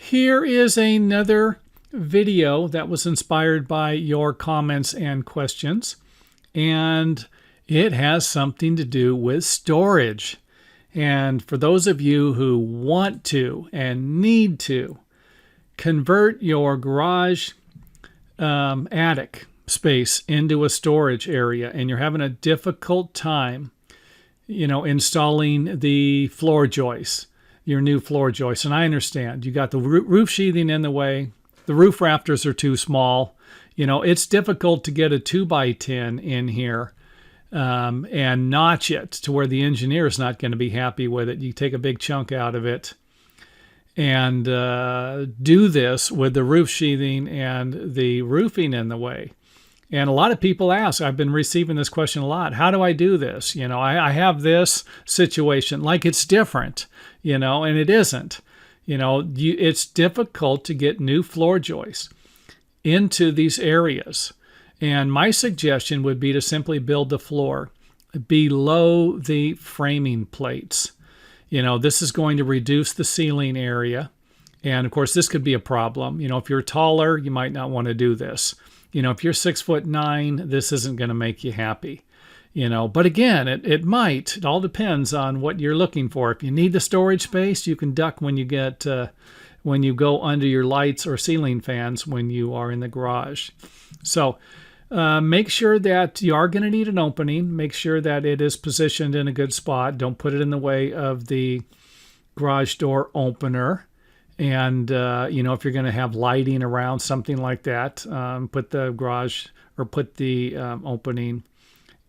Here is another video that was inspired by your comments and questions, and it has something to do with storage. And for those of you who want to and need to convert your garage attic space into a storage area, and you're having a difficult time, installing the floor joists, your new floor joists. And I understand you got the roof sheathing in the way. The roof rafters are too small. It's difficult to get a 2x10 in here and notch it to where the engineer is not going to be happy with it. You take a big chunk out of it and do this with the roof sheathing and the roofing in the way. And a lot of people ask, I've been receiving this question a lot, how do I do this? I have this situation, like it's different, and it isn't. It's difficult to get new floor joists into these areas. And my suggestion would be to simply build the floor below the framing plates. This is going to reduce the ceiling area. And of course, this could be a problem. If you're taller, you might not want to do this. If you're 6'9", this isn't going to make you happy. But again, it might. It all depends on what you're looking for. If you need the storage space, you can duck when you go under your lights or ceiling fans when you are in the garage. So make sure that you are going to need an opening. Make sure that it is positioned in a good spot. Don't put it in the way of the garage door opener. And, if you're going to have lighting around, something like that, put the garage or put the opening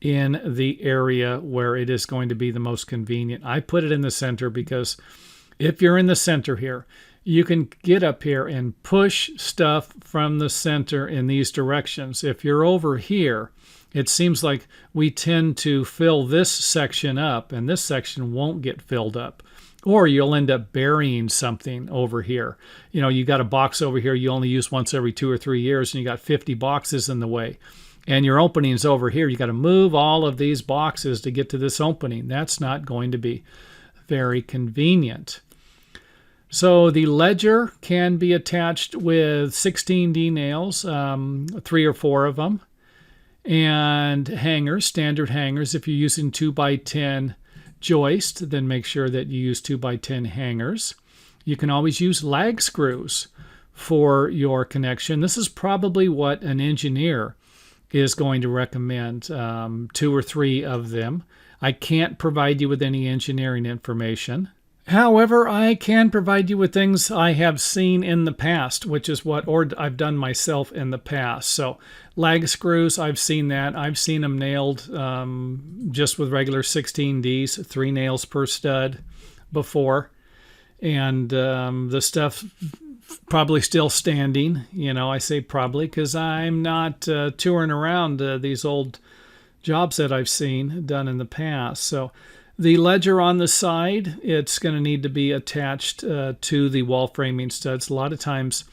in the area where it is going to be the most convenient. I put it in the center because if you're in the center here, you can get up here and push stuff from the center in these directions. If you're over here, it seems like we tend to fill this section up and this section won't get filled up. Or you'll end up burying something over here. You got a box over here you only use once every 2 or 3 years, and you got 50 boxes in the way. And your opening's over here. You got to move all of these boxes to get to this opening. That's not going to be very convenient. So the ledger can be attached with 16D nails, 3 or 4 of them, and hangers, standard hangers. If you're using 2x10 joist, then make sure that you use 2x10 hangers. You can always use lag screws for your connection. This is probably what an engineer is going to recommend, 2 or 3 of them. I can't provide you with any engineering information. However, I can provide you with things I have seen in the past, which is or I've done myself in the past. So lag screws, I've seen that. I've seen them nailed just with regular 16Ds, 3 nails per stud before. And the stuff probably still standing. I say probably because I'm not touring around these old jobs that I've seen done in the past. So the ledger on the side, it's going to need to be attached to the wall framing studs. A lot of times,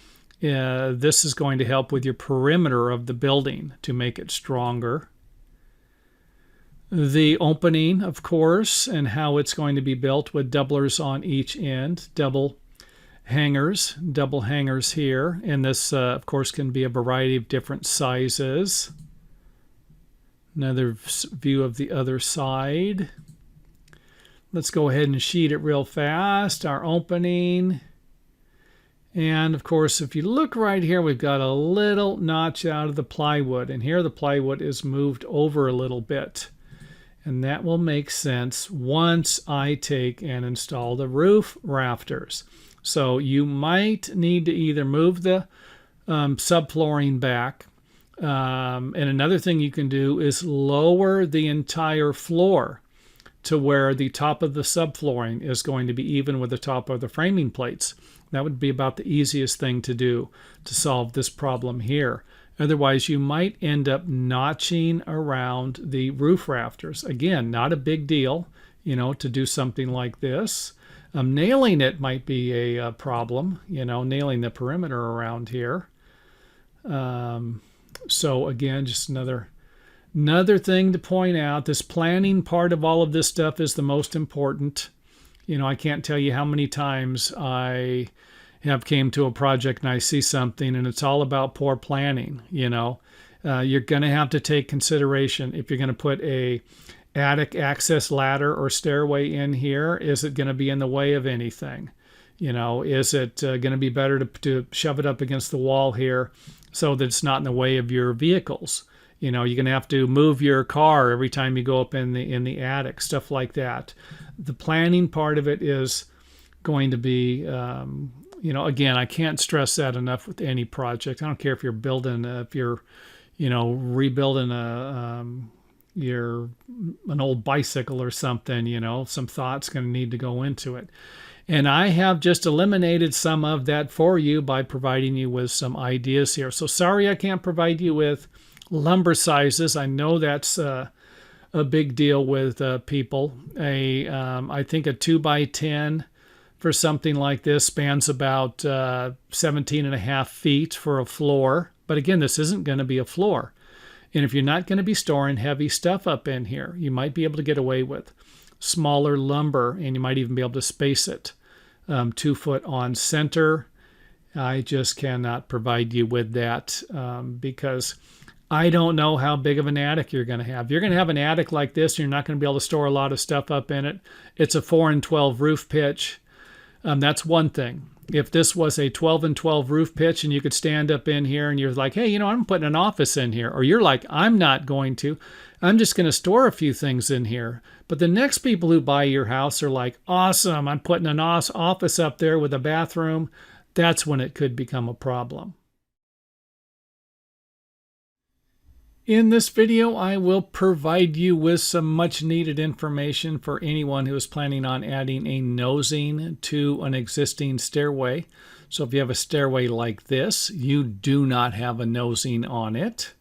this is going to help with your perimeter of the building to make it stronger. The opening, of course, and how it's going to be built with doublers on each end, double hangers here. And this, of course, can be a variety of different sizes. Another view of the other side. Let's go ahead and sheet it real fast. Our opening. And of course, if you look right here, we've got a little notch out of the plywood. And here the plywood is moved over a little bit. And that will make sense once I take and install the roof rafters. So you might need to either move the subflooring back. And another thing you can do is lower the entire floor to where the top of the subflooring is going to be even with the top of the framing plates. That would be about the easiest thing to do to solve this problem here. Otherwise, you might end up notching around the roof rafters. Again, not a big deal, to do something like this. Nailing it might be a problem, nailing the perimeter around here. So again, just another thing to point out, this planning part of all of this stuff is the most important. I can't tell you how many times I have came to a project and I see something and it's all about poor planning. You're going to have to take consideration if you're going to put a attic access ladder or stairway in here. Is it going to be in the way of anything? Is it going to be better to shove it up against the wall here so that it's not in the way of your vehicles? You're going to have to move your car every time you go up in the attic, stuff like that. The planning part of it is going to be, again, I can't stress that enough with any project. I don't care if you're rebuilding an old bicycle or something, some thought's going to need to go into it. And I have just eliminated some of that for you by providing you with some ideas here. So sorry I can't provide you with lumber sizes. I know that's a big deal with people. I think a 2x10 for something like this spans about 17 and a half feet for a floor. But again, this isn't going to be a floor. And if you're not going to be storing heavy stuff up in here, you might be able to get away with smaller lumber, and you might even be able to space it 2 foot on center. I just cannot provide you with that because I don't know how big of an attic you're going to have. If you're going to have an attic like this, you're not going to be able to store a lot of stuff up in it. It's a 4 and 12 roof pitch. That's one thing. If this was a 12 and 12 roof pitch and you could stand up in here and you're like, hey, I'm putting an office in here. Or you're like, I'm not going to. I'm just going to store a few things in here. But the next people who buy your house are like, awesome, I'm putting an office up there with a bathroom. That's when it could become a problem. In this video, I will provide you with some much needed information for anyone who is planning on adding a nosing to an existing stairway. So if you have a stairway like this, you do not have a nosing on it.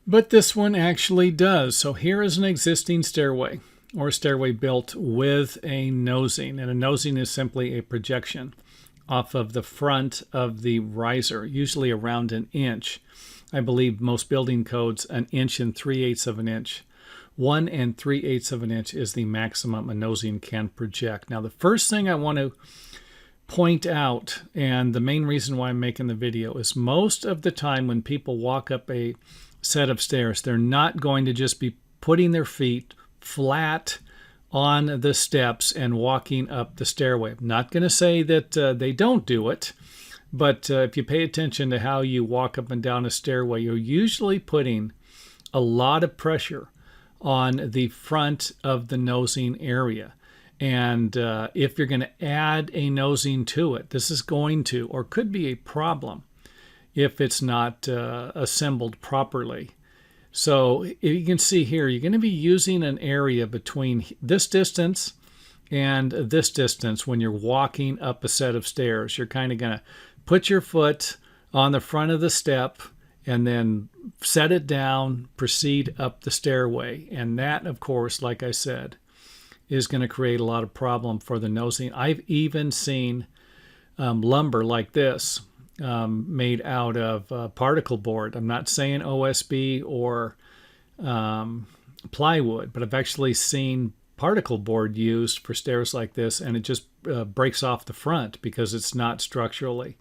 But this one actually does. So here is an existing stairway, or a stairway built with a nosing. And a nosing is simply a projection off of the front of the riser, usually around an inch. I believe most building codes 1 3/8 of an inch. 1 3/8 of an inch is the maximum a nosing can project. Now, the first thing I want to point out, and the main reason why I'm making the video, is most of the time when people walk up a set of stairs, they're not going to just be putting their feet flat on the steps and walking up the stairway. I'm not going to say that they don't do it. But if you pay attention to how you walk up and down a stairway, you're usually putting a lot of pressure on the front of the nosing area. And if you're going to add a nosing to it, this is going to, or could be, a problem if it's not assembled properly. So you can see here, you're going to be using an area between this distance and this distance when you're walking up a set of stairs. You're kind of going to put your foot on the front of the step and then set it down, proceed up the stairway. And that, of course, like I said, is going to create a lot of problem for the nosing. I've even seen lumber like this made out of particle board. I'm not saying OSB or plywood, but I've actually seen particle board used for stairs like this, and it just breaks off the front because it's not structurally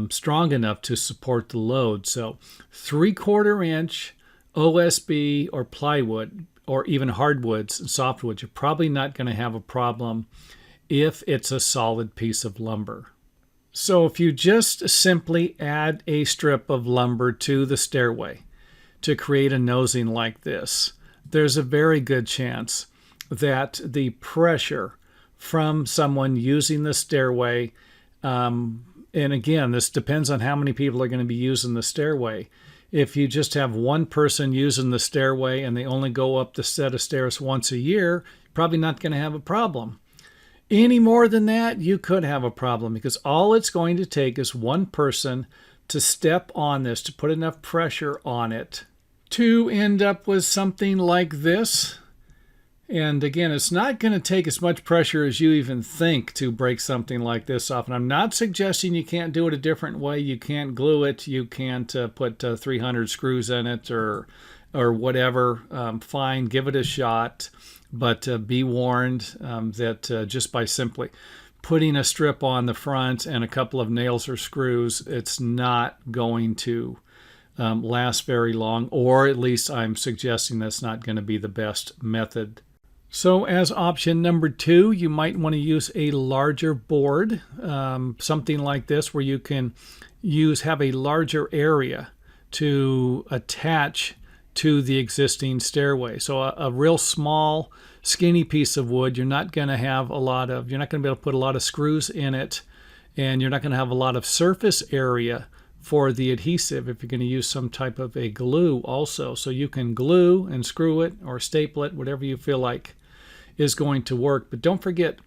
strong enough to support the load. So 3/4 inch OSB or plywood, or even hardwoods and softwoods, you're probably not going to have a problem if it's a solid piece of lumber. So if you just simply add a strip of lumber to the stairway to create a nosing like this, there's a very good chance that the pressure from someone using the stairway, and again, this depends on how many people are going to be using the stairway. If you just have one person using the stairway and they only go up the set of stairs once a year, you're probably not going to have a problem. Any more than that, you could have a problem, because all it's going to take is one person to step on this, to put enough pressure on it to end up with something like this. And again, it's not going to take as much pressure as you even think to break something like this off. And I'm not suggesting you can't do it a different way. You can't glue it. You can't put 300 screws in it or whatever. Fine, give it a shot. But be warned that just by simply putting a strip on the front and a couple of nails or screws, it's not going to last very long, or at least I'm suggesting that's not going to be the best method. So as option number 2, you might want to use a larger board, something like this, where you can have a larger area to attach to the existing stairway. So a real small, skinny piece of wood, you're not going to be able to put a lot of screws in it, and you're not going to have a lot of surface area for the adhesive if you're going to use some type of a glue also. So you can glue and screw it or staple it, whatever you feel like is going to work. But don't forget,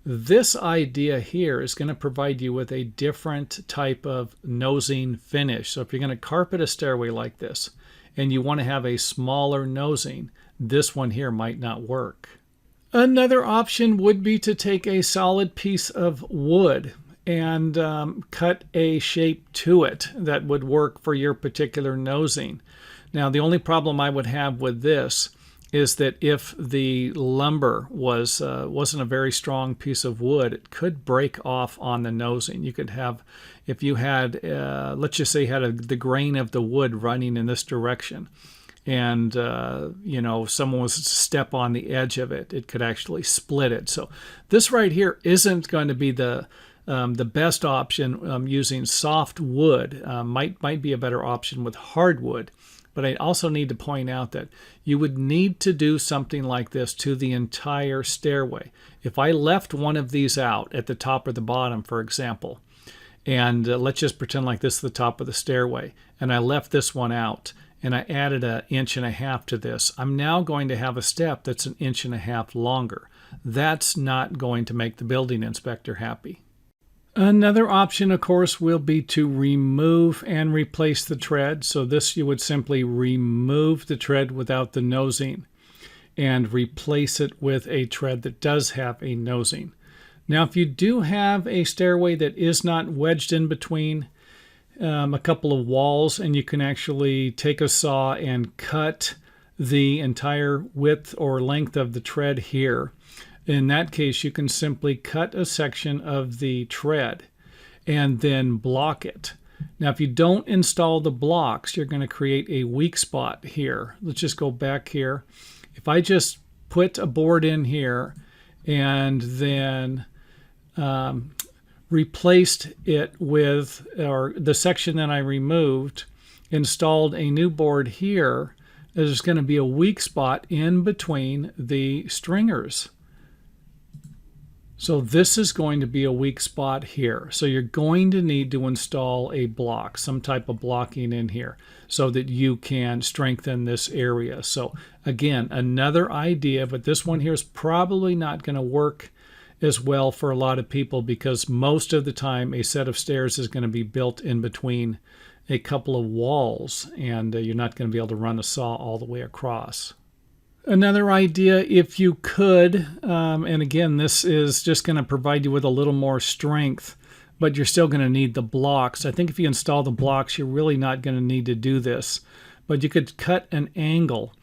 this idea here is going to provide you with a different type of nosing finish. So if you're going to carpet a stairway like this and you want to have a smaller nosing, this one here might not work. Another option would be to take a solid piece of wood and cut a shape to it that would work for your particular nosing. Now, the only problem I would have with this is that if the lumber wasn't a very strong piece of wood, it could break off on the nosing. You could have, if you had, let's just say, the grain of the wood running in this direction, and someone was to step on the edge of it, it could actually split it. So this right here isn't going to be the best option. Using soft wood might be a better option with hardwood. But I also need to point out that you would need to do something like this to the entire stairway. If I left one of these out at the top or the bottom, for example, and let's just pretend like this is the top of the stairway, and I left this one out, and I added 1.5 inches to this, I'm now going to have a step that's 1.5 inches longer. That's not going to make the building inspector happy. Another option, of course, will be to remove and replace the tread. So this, you would simply remove the tread without the nosing and replace it with a tread that does have a nosing. Now, if you do have a stairway that is not wedged in between a couple of walls, and you can actually take a saw and cut the entire width or length of the tread here, in that case, you can simply cut a section of the tread and then block it. Now, if you don't install the blocks, you're going to create a weak spot here. Let's just go back here. If I just put a board in here and then replaced it with, or the section that I removed, installed a new board here, there's going to be a weak spot in between the stringers. So this is going to be a weak spot here. So you're going to need to install a block, some type of blocking in here, so that you can strengthen this area. So again, another idea, but this one here is probably not going to work as well for a lot of people, because most of the time a set of stairs is going to be built in between a couple of walls, and you're not going to be able to run a saw all the way across. Another idea, if you could, and again, this is just going to provide you with a little more strength, but you're still going to need the blocks. I think if you install the blocks, you're really not going to need to do this, but you could cut an angle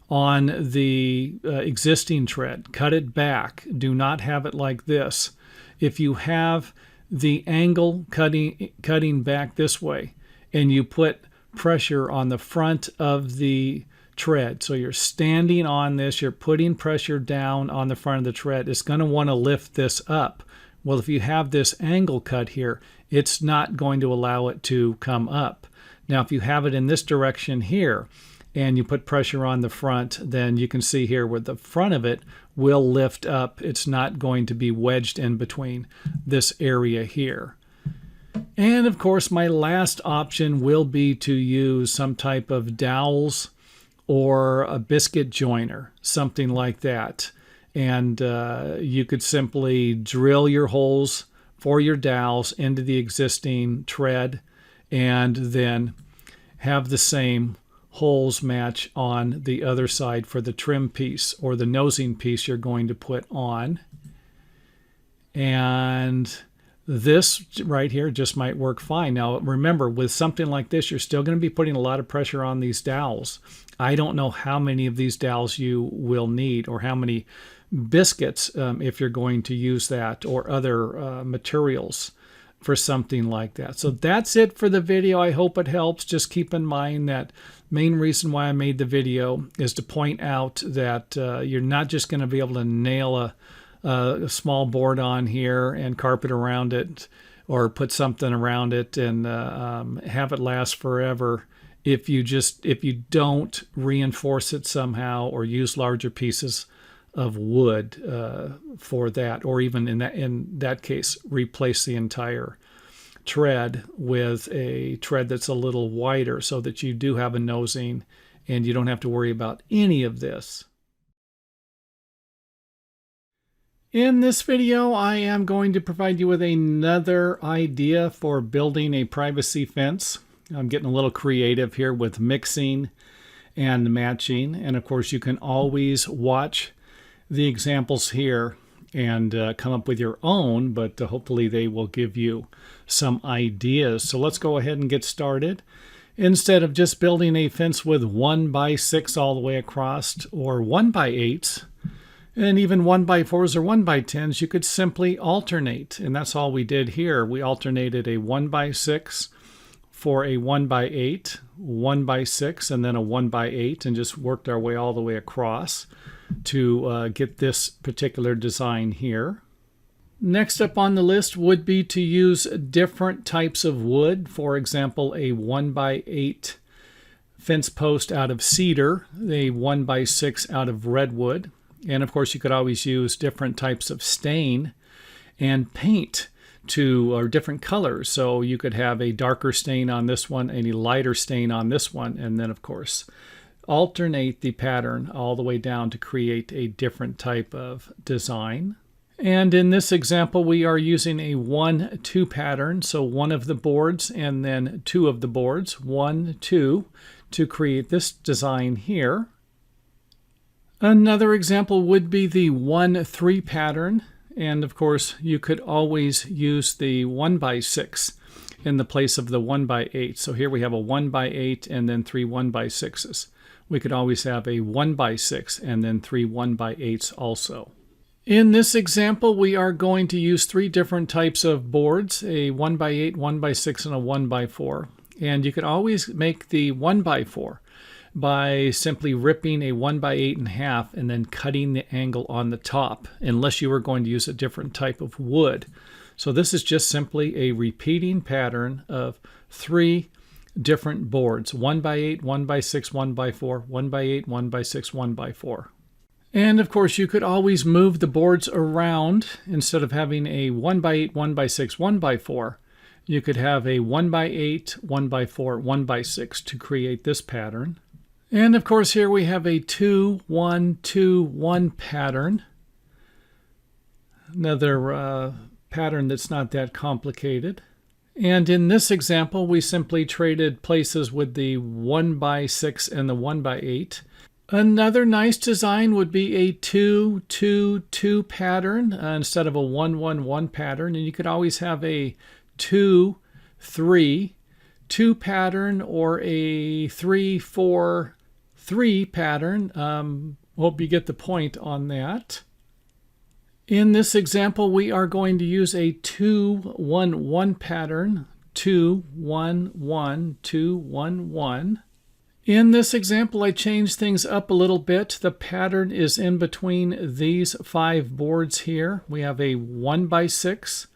on the existing tread. Cut it back. Do not have it like this. If you have the angle cutting back this way, and you put pressure on the front of the tread. So you're standing on this, you're putting pressure down on the front of the tread. It's going to want to lift this up. Well, if you have this angle cut here, it's not going to allow it to come up. Now, if you have it in this direction here, and you put pressure on the front, then you can see here where the front of it will lift up. It's not going to be wedged in between this area here. And of course, my last option will be to use some type of dowels or a biscuit joiner, something like that. And you could simply drill your holes for your dowels into the existing tread, and then have the same holes match on the other side for the trim piece or the nosing piece you're going to put on. And this right here just might work fine. Now remember, with something like this, you're still going to be putting a lot of pressure on these dowels. I don't know how many of these dowels you will need, or how many biscuits if you're going to use that, or other materials for something like that. So that's it for the video. I hope it helps. Just keep in mind that main reason why I made the video is to point out that you're not just going to be able to nail a small board on here and carpet around it, or put something around it and have it last forever if you don't reinforce it somehow, or use larger pieces of wood for that, or even in that case replace the entire tread with a tread that's a little wider, so that you do have a nosing and you don't have to worry about any of this. In this video, I am going to provide you with another idea for building a privacy fence. I'm getting a little creative here with mixing and matching, and of course you can always watch the examples here and come up with your own, but hopefully they will give you some ideas. So let's go ahead and get started. Instead of just building a fence with 1x6 all the way across, or 1x8s, and even 1x4s or 1x10s, you could simply alternate. And that's all we did here. We alternated a 1x6 for a 1x8, 1x6, and then a 1x8, and just worked our way all the way across to get this particular design here. Next up on the list would be to use different types of wood. For example, a 1x8 fence post out of cedar, a 1x6 out of redwood. And of course you could always use different types of stain and paint or different colors. So you could have a darker stain on this one, a lighter stain on this one, and then of course alternate the pattern all the way down to create a different type of design. And in this example, we are using a 1-2 pattern. So one of the boards and then two of the boards, 1-2, to create this design here. Another example would be the 1-3 pattern. And of course, you could always use the 1x6 in the place of the 1x8. So here we have a 1x8 and then 3 1x6s. We could always have a 1x6 and then 3 1x8s also. In this example, we are going to use 3 different types of boards, a 1x8, 1x6, and a 1x4. And you could always make the 1x4 by simply ripping a 1x8 in half and then cutting the angle on the top, unless you were going to use a different type of wood. So this is just simply a repeating pattern of 3 different boards, 1x8, 1x6, 1x4, 1x8, 1x6, 1x4. And of course you could always move the boards around. Instead of having a 1x8, 1x6, 1x4, you could have a 1x8, 1x4, 1x6 to create this pattern. And of course here we have a 2-1-2-1 pattern. Another pattern that's not that complicated. And in this example, we simply traded places with the 1x6 and the 1x8. Another nice design would be a 2-2-2 pattern instead of a 1-1-1 pattern. And you could always have a 2-3-2 pattern or a 3-4-3 pattern. Hope you get the point on that. In this example, we are going to use a 2-1-1 pattern, 2-1-1-2-1-1. In this example, I changed things up a little bit. The pattern is in between these 5 boards here. We have a 1x6,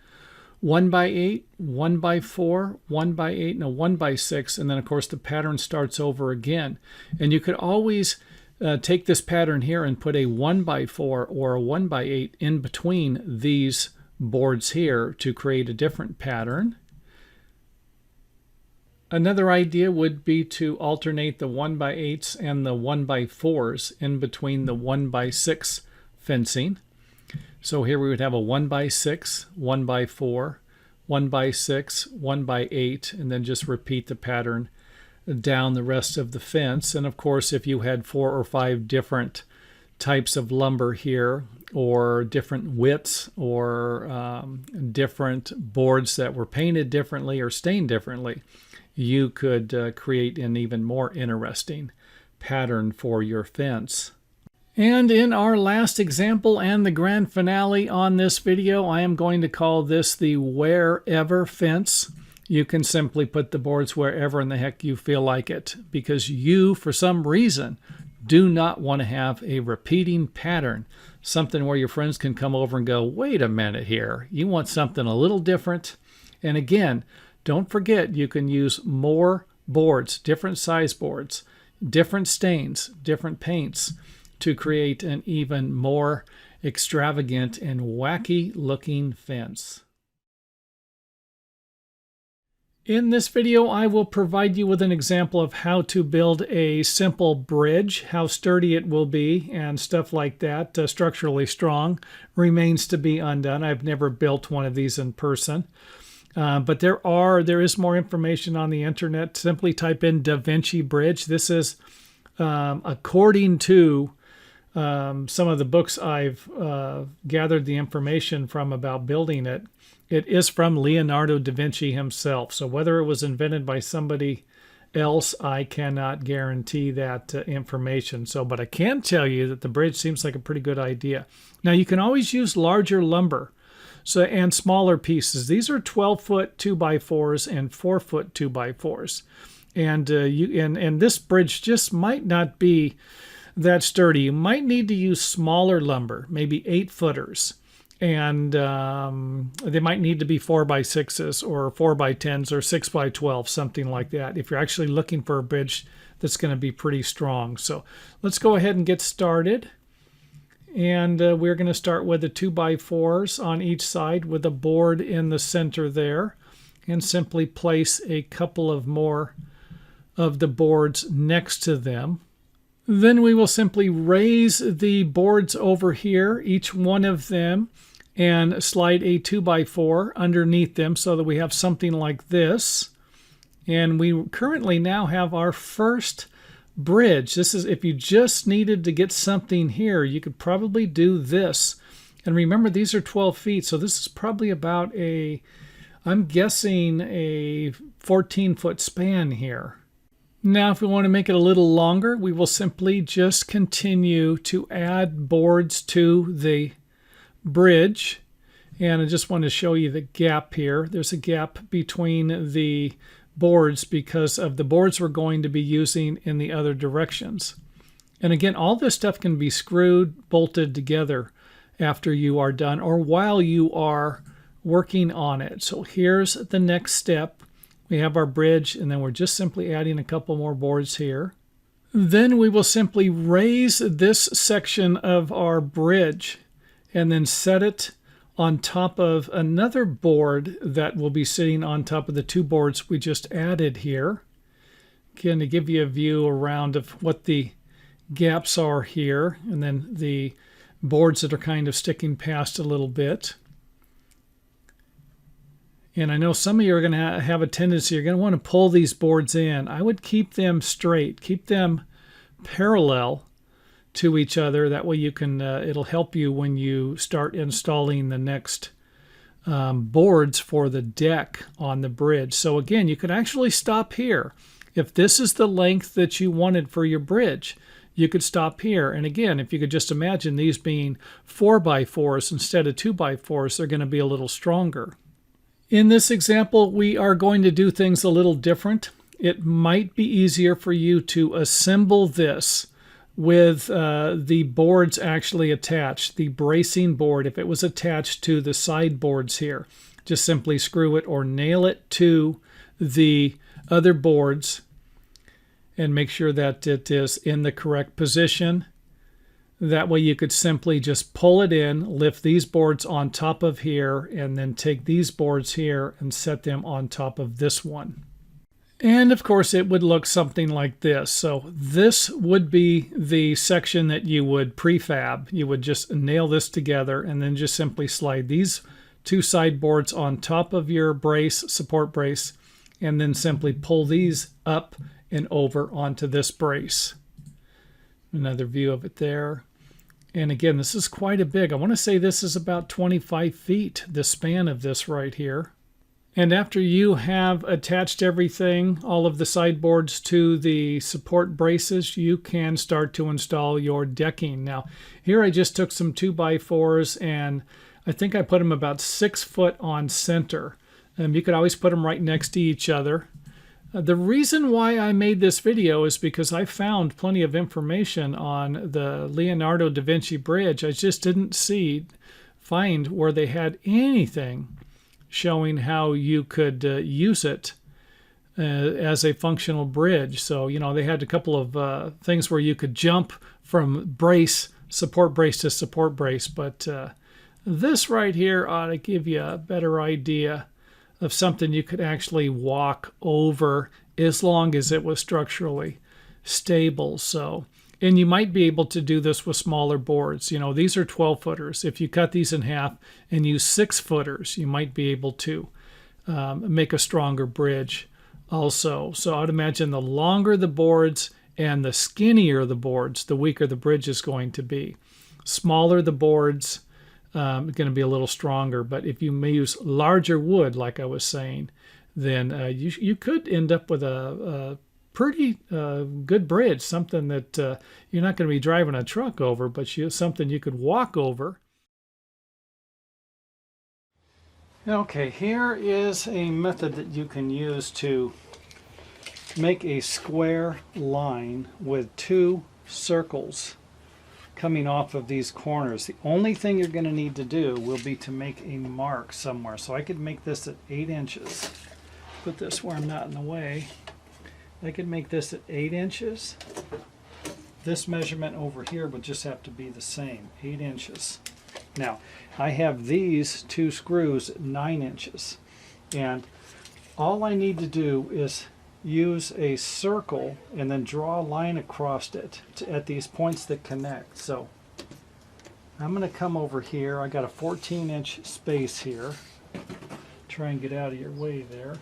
1x8, 1x4, 1x8, and a 1x6. And then, of course, the pattern starts over again. And you could always take this pattern here and put a 1x4 or a 1x8 in between these boards here to create a different pattern. Another idea would be to alternate the 1x8s and the 1x4s in between the 1x6 fencing. So here we would have a 1x6, 1x4, 1x6, 1x8, and then just repeat the pattern down the rest of the fence. And of course, if you had 4 or 5 different types of lumber here, or different widths, or different boards that were painted differently or stained differently, you could create an even more interesting pattern for your fence. And in our last example and the grand finale on this video, I am going to call this the wherever fence. You can simply put the boards wherever in the heck you feel like it, because you, for some reason, do not want to have a repeating pattern, something where your friends can come over and go, wait a minute here, you want something a little different. And again, don't forget you can use more boards, different size boards, different stains, different paints, to create an even more extravagant and wacky looking fence. In this video, I will provide you with an example of how to build a simple bridge, how sturdy it will be, and stuff like that. Structurally strong remains to be undone. I've never built one of these in person. But there is more information on the internet. Simply type in Da Vinci Bridge. This is according to some of the books I've gathered the information from about building it. It is from Leonardo da Vinci himself. So whether it was invented by somebody else, I cannot guarantee that information. But I can tell you that the bridge seems like a pretty good idea. Now you can always use larger lumber and smaller pieces. These are 12-foot 2x4s and 4-foot 2x4s. And this bridge just might not be that sturdy. You might need to use smaller lumber, maybe 8-footers. And they might need to be 4x6s or 4x10s or 6x12, something like that, if you're actually looking for a bridge that's going to be pretty strong. So let's go ahead and get started. And we're going to start with the 2x4s on each side with a board in the center there, and simply place a couple of more of the boards next to them. Then we will simply raise the boards over here, each one of them, and slide a 2x4 underneath them so that we have something like this. And we currently now have our first bridge. This is, if you just needed to get something here, you could probably do this. And remember, these are 12 feet, so this is probably about I'm guessing a 14-foot span here. Now, if we want to make it a little longer, we will simply just continue to add boards to the bridge. And I just want to show you the gap here. There's a gap between the boards because of the boards we're going to be using in the other directions. And again, all this stuff can be screwed, bolted together after you are done or while you are working on it. So here's the next step. We have our bridge, and then we're just simply adding a couple more boards here. Then we will simply raise this section of our bridge and then set it on top of another board that will be sitting on top of the two boards we just added here. Again, to give you a view around of what the gaps are here, and then the boards that are kind of sticking past a little bit. And I know some of you are going to have a tendency, you're going to want to pull these boards in. I would keep them straight, keep them parallel to each other. That way you can, it'll help you when you start installing the next boards for the deck on the bridge. So again, you could actually stop here. If this is the length that you wanted for your bridge, you could stop here. And again, if you could just imagine these being 4x4s instead of 2x4s, they're going to be a little stronger. In this example, we are going to do things a little different. It might be easier for you to assemble this with the boards actually attached. The bracing board, if it was attached to the side boards here, just simply screw it or nail it to the other boards and make sure that it is in the correct position. That way you could simply just pull it in, lift these boards on top of here, and then take these boards here and set them on top of this one. And of course it would look something like this. So this would be the section that you would prefab. You would just nail this together and then just simply slide these two side boards on top of your brace, support brace, and then simply pull these up and over onto this brace. Another view of it there. And again, this is quite a big, I want to say this is about 25 feet, the span of this right here. And after you have attached everything, all of the sideboards to the support braces, you can start to install your decking. Now, here I just took some 2x4s and I think I put them about 6 foot on center. You could always put them right next to each other. The reason why I made this video is because I found plenty of information on the Leonardo da Vinci Bridge. I just didn't find where they had anything showing how you could use it as a functional bridge. So, you know, they had a couple of things where you could jump from support brace to support brace, but this right here ought to give you a better idea of something you could actually walk over as long as it was structurally stable. So, and you might be able to do this with smaller boards. You know, these are 12 footers. If you cut these in half and use 6 footers, you might be able to make a stronger bridge also. So I'd imagine the longer the boards and the skinnier the boards, the weaker the bridge is going to be. Smaller the boards, going to be a little stronger. But if you may use larger wood, like I was saying, then you could end up with a pretty good bridge, something that you're not going to be driving a truck over, but something you could walk over. Okay, here is a method that you can use to make a square line with 2 circles coming off of these corners. The only thing you're going to need to do will be to make a mark somewhere. So I could make this at 8 inches. Put this where I'm not in the way. I could make this at 8 inches. This measurement over here would just have to be the same, 8 inches. Now, I have these 2 screws at 9 inches. And all I need to do is use a circle and then draw a line across it at these points that connect. So I'm going to come over here. I got a 14-inch space here. Try and get out of your way there.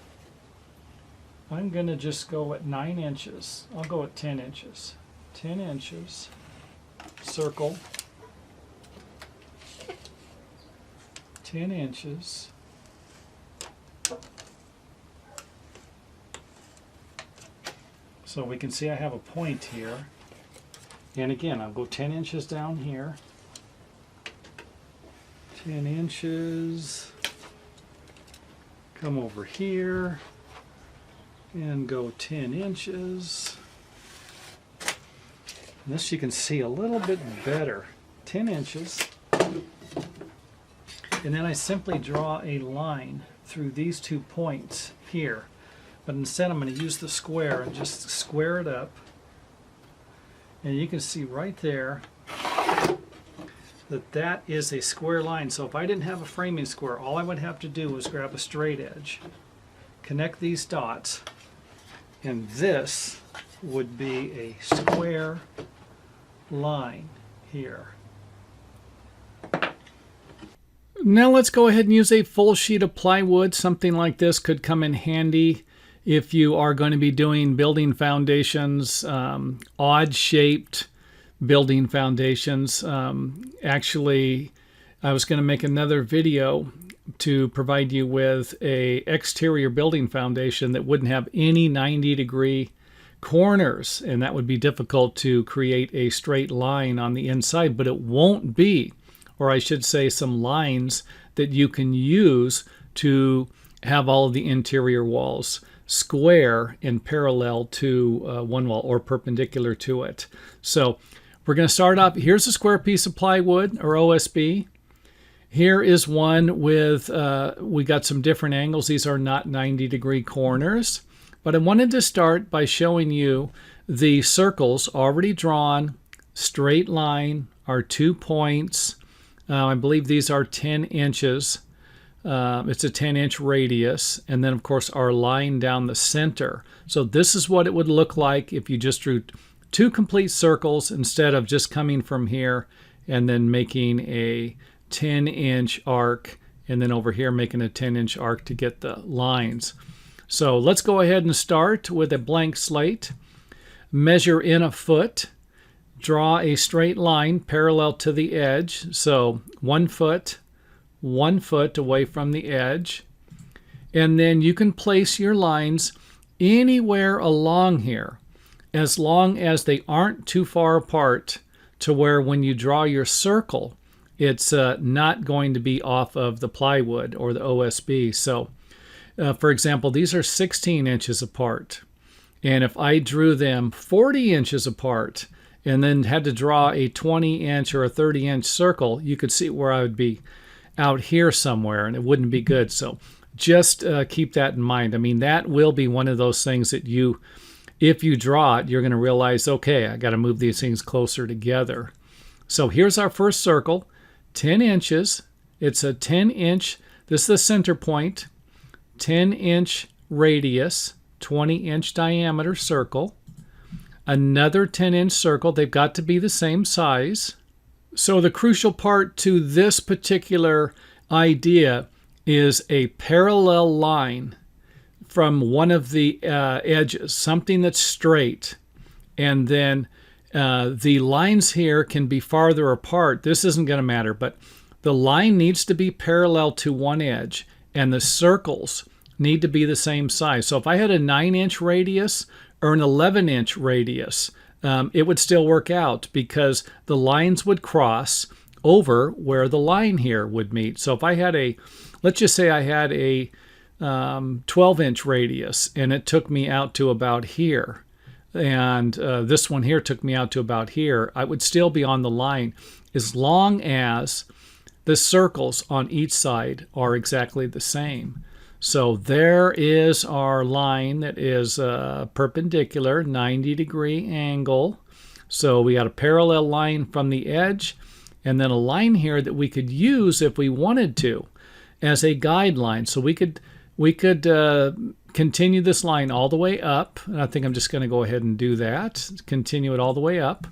I'm going to just go at 9 inches. I'll go at 10 inches. 10 inches, circle, 10 inches, so we can see I have a point here. And again, I'll go 10 inches down here, 10 inches, come over here, and go 10 inches. And this you can see a little bit better. 10 inches. And then I simply draw a line through these 2 points here. But instead I'm going to use the square and just square it up. And you can see right there that that is a square line. So if I didn't have a framing square, all I would have to do was grab a straight edge, connect these dots, and this would be a square line here. Now let's go ahead and use a full sheet of plywood. Something like this could come in handy if you are going to be doing building foundations, odd-shaped building foundations. Actually, I was going to make another video to provide you with a exterior building foundation that wouldn't have any 90-degree corners, and that would be difficult to create a straight line on the inside, but it won't be, or I should say some lines that you can use to have all of the interior walls square and parallel to one wall or perpendicular to it. So we're going to start up. Here's a square piece of plywood or OSB. Here is one with, we got some different angles. These are not 90-degree corners. But I wanted to start by showing you the circles already drawn, straight line, our 2 points. I believe these are 10 inches. It's a 10-inch radius. And then, of course, our line down the center. So this is what it would look like if you just drew 2 complete circles instead of just coming from here and then making a 10-inch arc, and then over here making a 10-inch arc to get the lines. So let's go ahead and start with a blank slate. Measure in a foot. Draw a straight line parallel to the edge. So 1 foot, 1 foot away from the edge. And then you can place your lines anywhere along here, as long as they aren't too far apart to where when you draw your circle, it's not going to be off of the plywood or the OSB. So, for example, these are 16 inches apart. And if I drew them 40 inches apart and then had to draw a 20-inch or a 30-inch circle, you could see where I would be out here somewhere, and it wouldn't be good. So just keep that in mind. I mean, that will be one of those things that you, if you draw it, you're going to realize, okay, I got to move these things closer together. So here's our first circle, 10 inches. It's a 10-inch, this is the center point, 10-inch radius, 20-inch diameter circle. Another 10-inch circle. They've got to be the same size. So the crucial part to this particular idea is a parallel line from one of the edges, something that's straight. And then the lines here can be farther apart. This isn't going to matter, but the line needs to be parallel to one edge, and the circles need to be the same size. So if I had a 9-inch radius or an 11-inch radius, it would still work out because the lines would cross over where the line here would meet. So if I had a, let's just say I had a 12-inch radius and it took me out to about here, and this one here took me out to about here, I would still be on the line as long as the circles on each side are exactly the same. So there is our line that is perpendicular, 90-degree angle. So we got a parallel line from the edge, and then a line here that we could use if we wanted to as a guideline. So we could continue this line all the way up. And I think I'm just going to go ahead and do that. Continue it all the way up.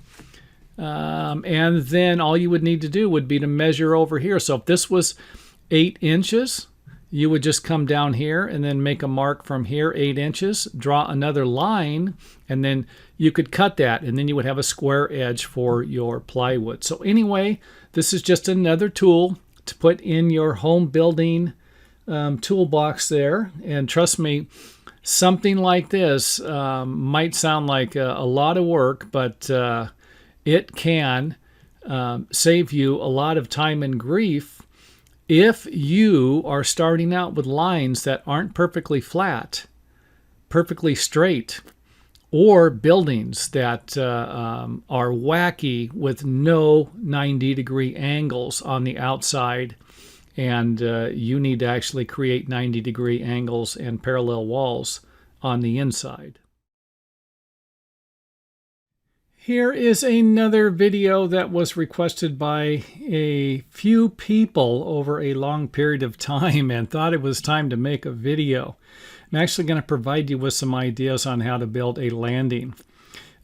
And then all you would need to do would be to measure over here. So if this was 8 inches, you would just come down here and then make a mark from here, 8 inches, draw another line, and then you could cut that, and then you would have a square edge for your plywood. So anyway, this is just another tool to put in your home building toolbox there. And trust me, something like this might sound like a lot of work, but it can save you a lot of time and grief if you are starting out with lines that aren't perfectly flat, perfectly straight, or buildings that are wacky with no 90-degree angles on the outside, and you need to actually create 90-degree angles and parallel walls on the inside. Here is another video that was requested by a few people over a long period of time and thought it was time to make a video. I'm actually going to provide you with some ideas on how to build a landing,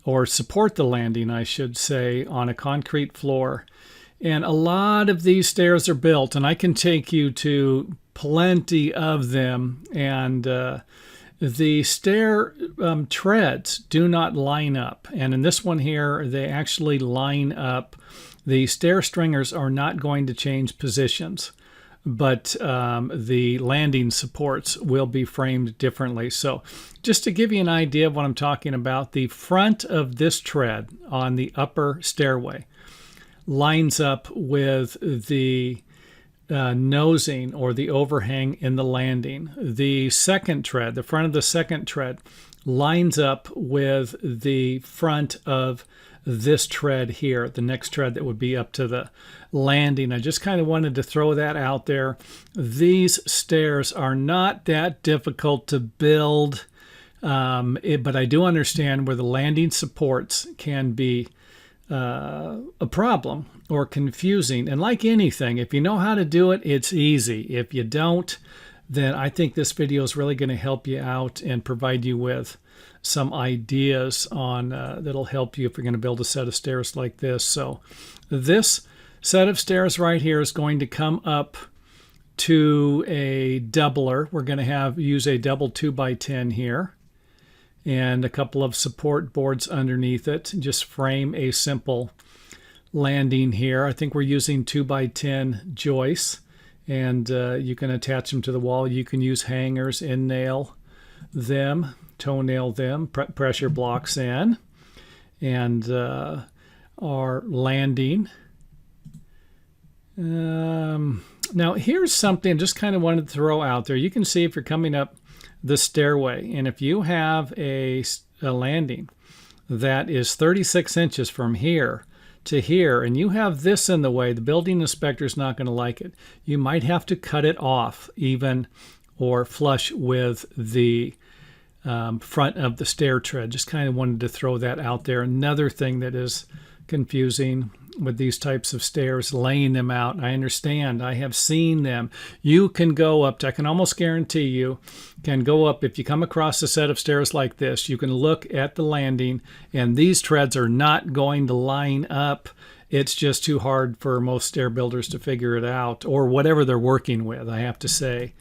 or support the landing, I should say, on a concrete floor. And a lot of these stairs are built, and I can take you to plenty of them, and the stair treads do not line up. And in this one here, they actually line up. The stair stringers are not going to change positions, but the landing supports will be framed differently. So just to give you an idea of what I'm talking about, the front of this tread on the upper stairway lines up with the nosing or the overhang in the landing. The second tread, the front of the second tread, lines up with the front of this tread here, the next tread that would be up to the landing. I just kind of wanted to throw that out there. These stairs are not that difficult to build, but I do understand where the landing supports can be a problem or confusing. And like anything, if you know how to do it, it's easy. If you don't, then I think this video is really going to help you out and provide you with some ideas on that'll help you if you're going to build a set of stairs like this. So this set of stairs right here is going to come up to a doubler. We're going to use a double 2x10 here, and a couple of support boards underneath it. Just frame a simple landing here. I think we're using 2x10 joists, and you can attach them to the wall. You can use hangers, end nail them, toenail them, pressure blocks in, and our landing. Now here's something I just kind of wanted to throw out there. You can see if you're coming up the stairway, and if you have a landing that is 36 inches from here to here, and you have this in the way, the building inspector is not going to like it. You might have to cut it off even, or flush with the front of the stair tread. Just kind of wanted to throw that out there. Another thing that is confusing with these types of stairs, laying them out. I understand. I have seen them. You can go up to, I can almost guarantee you can go up, if you come across a set of stairs like this, you can look at the landing, and these treads are not going to line up. It's just too hard for most stair builders to figure it out, or whatever they're working with, I have to say.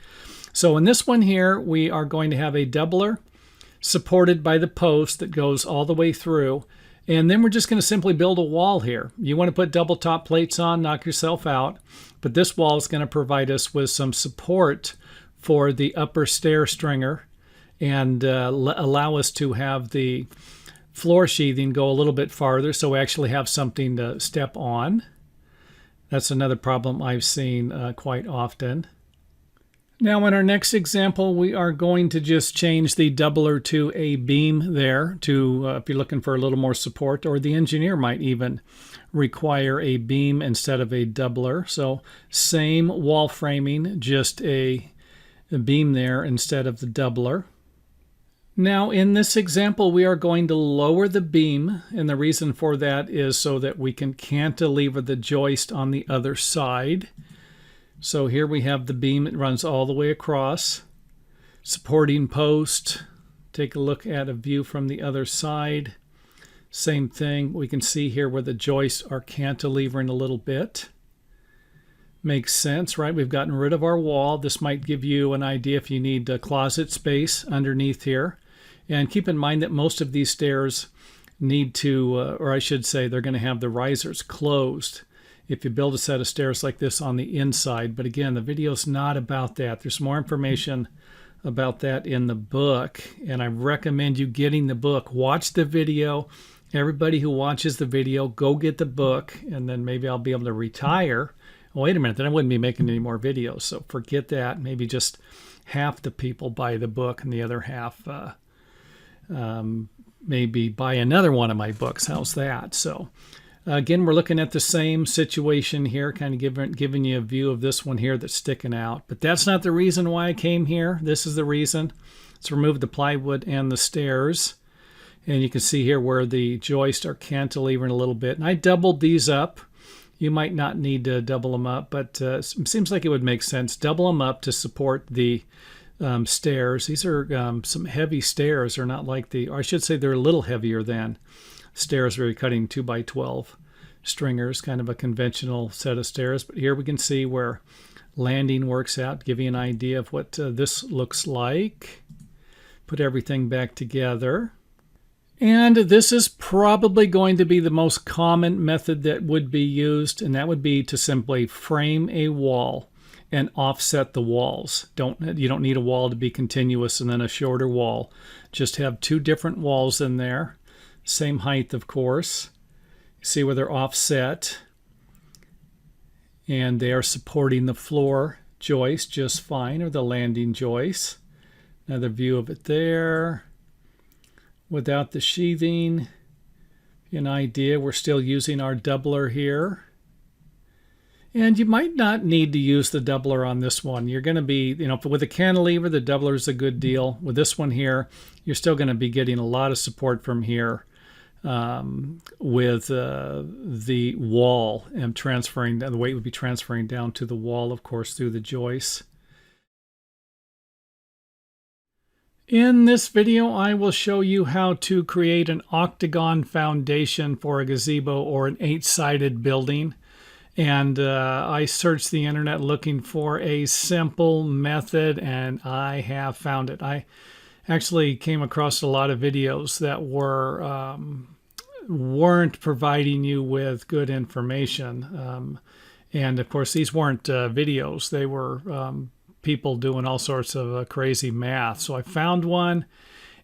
So in this one here, we are going to have a doubler supported by the post that goes all the way through. And then we're just going to simply build a wall here. You want to put double top plates on, knock yourself out. But this wall is going to provide us with some support for the upper stair stringer, and allow us to have the floor sheathing go a little bit farther, so we actually have something to step on. That's another problem I've seen quite often. Now in our next example, we are going to just change the doubler to a beam there to, if you're looking for a little more support, or the engineer might even require a beam instead of a doubler. So same wall framing, just a beam there instead of the doubler. Now in this example, we are going to lower the beam, and the reason for that is so that we can cantilever the joist on the other side. So here we have the beam that runs all the way across. Supporting post. Take a look at a view from the other side. Same thing. We can see here where the joists are cantilevering a little bit. Makes sense, right? We've gotten rid of our wall. This might give you an idea if you need closet space underneath here. And keep in mind that most of these stairs need to, or I should say, they're going to have the risers closed if you build a set of stairs like this on the inside. But again, the video's not about that. There's more information about that in the book, and I recommend you getting the book. Watch the video. Everybody who watches the video, go get the book, and then maybe I'll be able to retire. Oh, wait a minute, then I wouldn't be making any more videos, so forget that. Maybe just half the people buy the book, and the other half maybe buy another one of my books. How's that? So again, we're looking at the same situation here, kind of giving you a view of this one here that's sticking out. But that's not the reason why I came here. This is the reason. Let's remove the plywood and the stairs. And you can see here where the joists are cantilevering a little bit. And I doubled these up. You might not need to double them up, but it seems like it would make sense. Double them up to support the stairs. These are some heavy stairs. They're not like or I should say they're a little heavier than stairs where you're cutting 2x12 stringers, kind of a conventional set of stairs. But here we can see where landing works out, give you an idea of what this looks like. Put everything back together. And this is probably going to be the most common method that would be used, and that would be to simply frame a wall and offset the walls. You don't need a wall to be continuous and then a shorter wall. Just have two different walls in there. Same height, of course. See where they're offset. And they are supporting the floor joist just fine, or the landing joist. Another view of it there. Without the sheathing, an idea, we're still using our doubler here. And you might not need to use the doubler on this one. You're going to be, with a cantilever, the doubler is a good deal. With this one here, you're still going to be getting a lot of support from here with the wall and transferring, the weight would be transferring down to the wall, of course, through the joists. In this video, I will show you how to create an octagon foundation for a gazebo or an 8-sided building. And I searched the internet looking for a simple method, and I have found it. I actually came across a lot of videos that weren't providing you with good information. And of course, these weren't videos. They were people doing all sorts of crazy math. So I found one,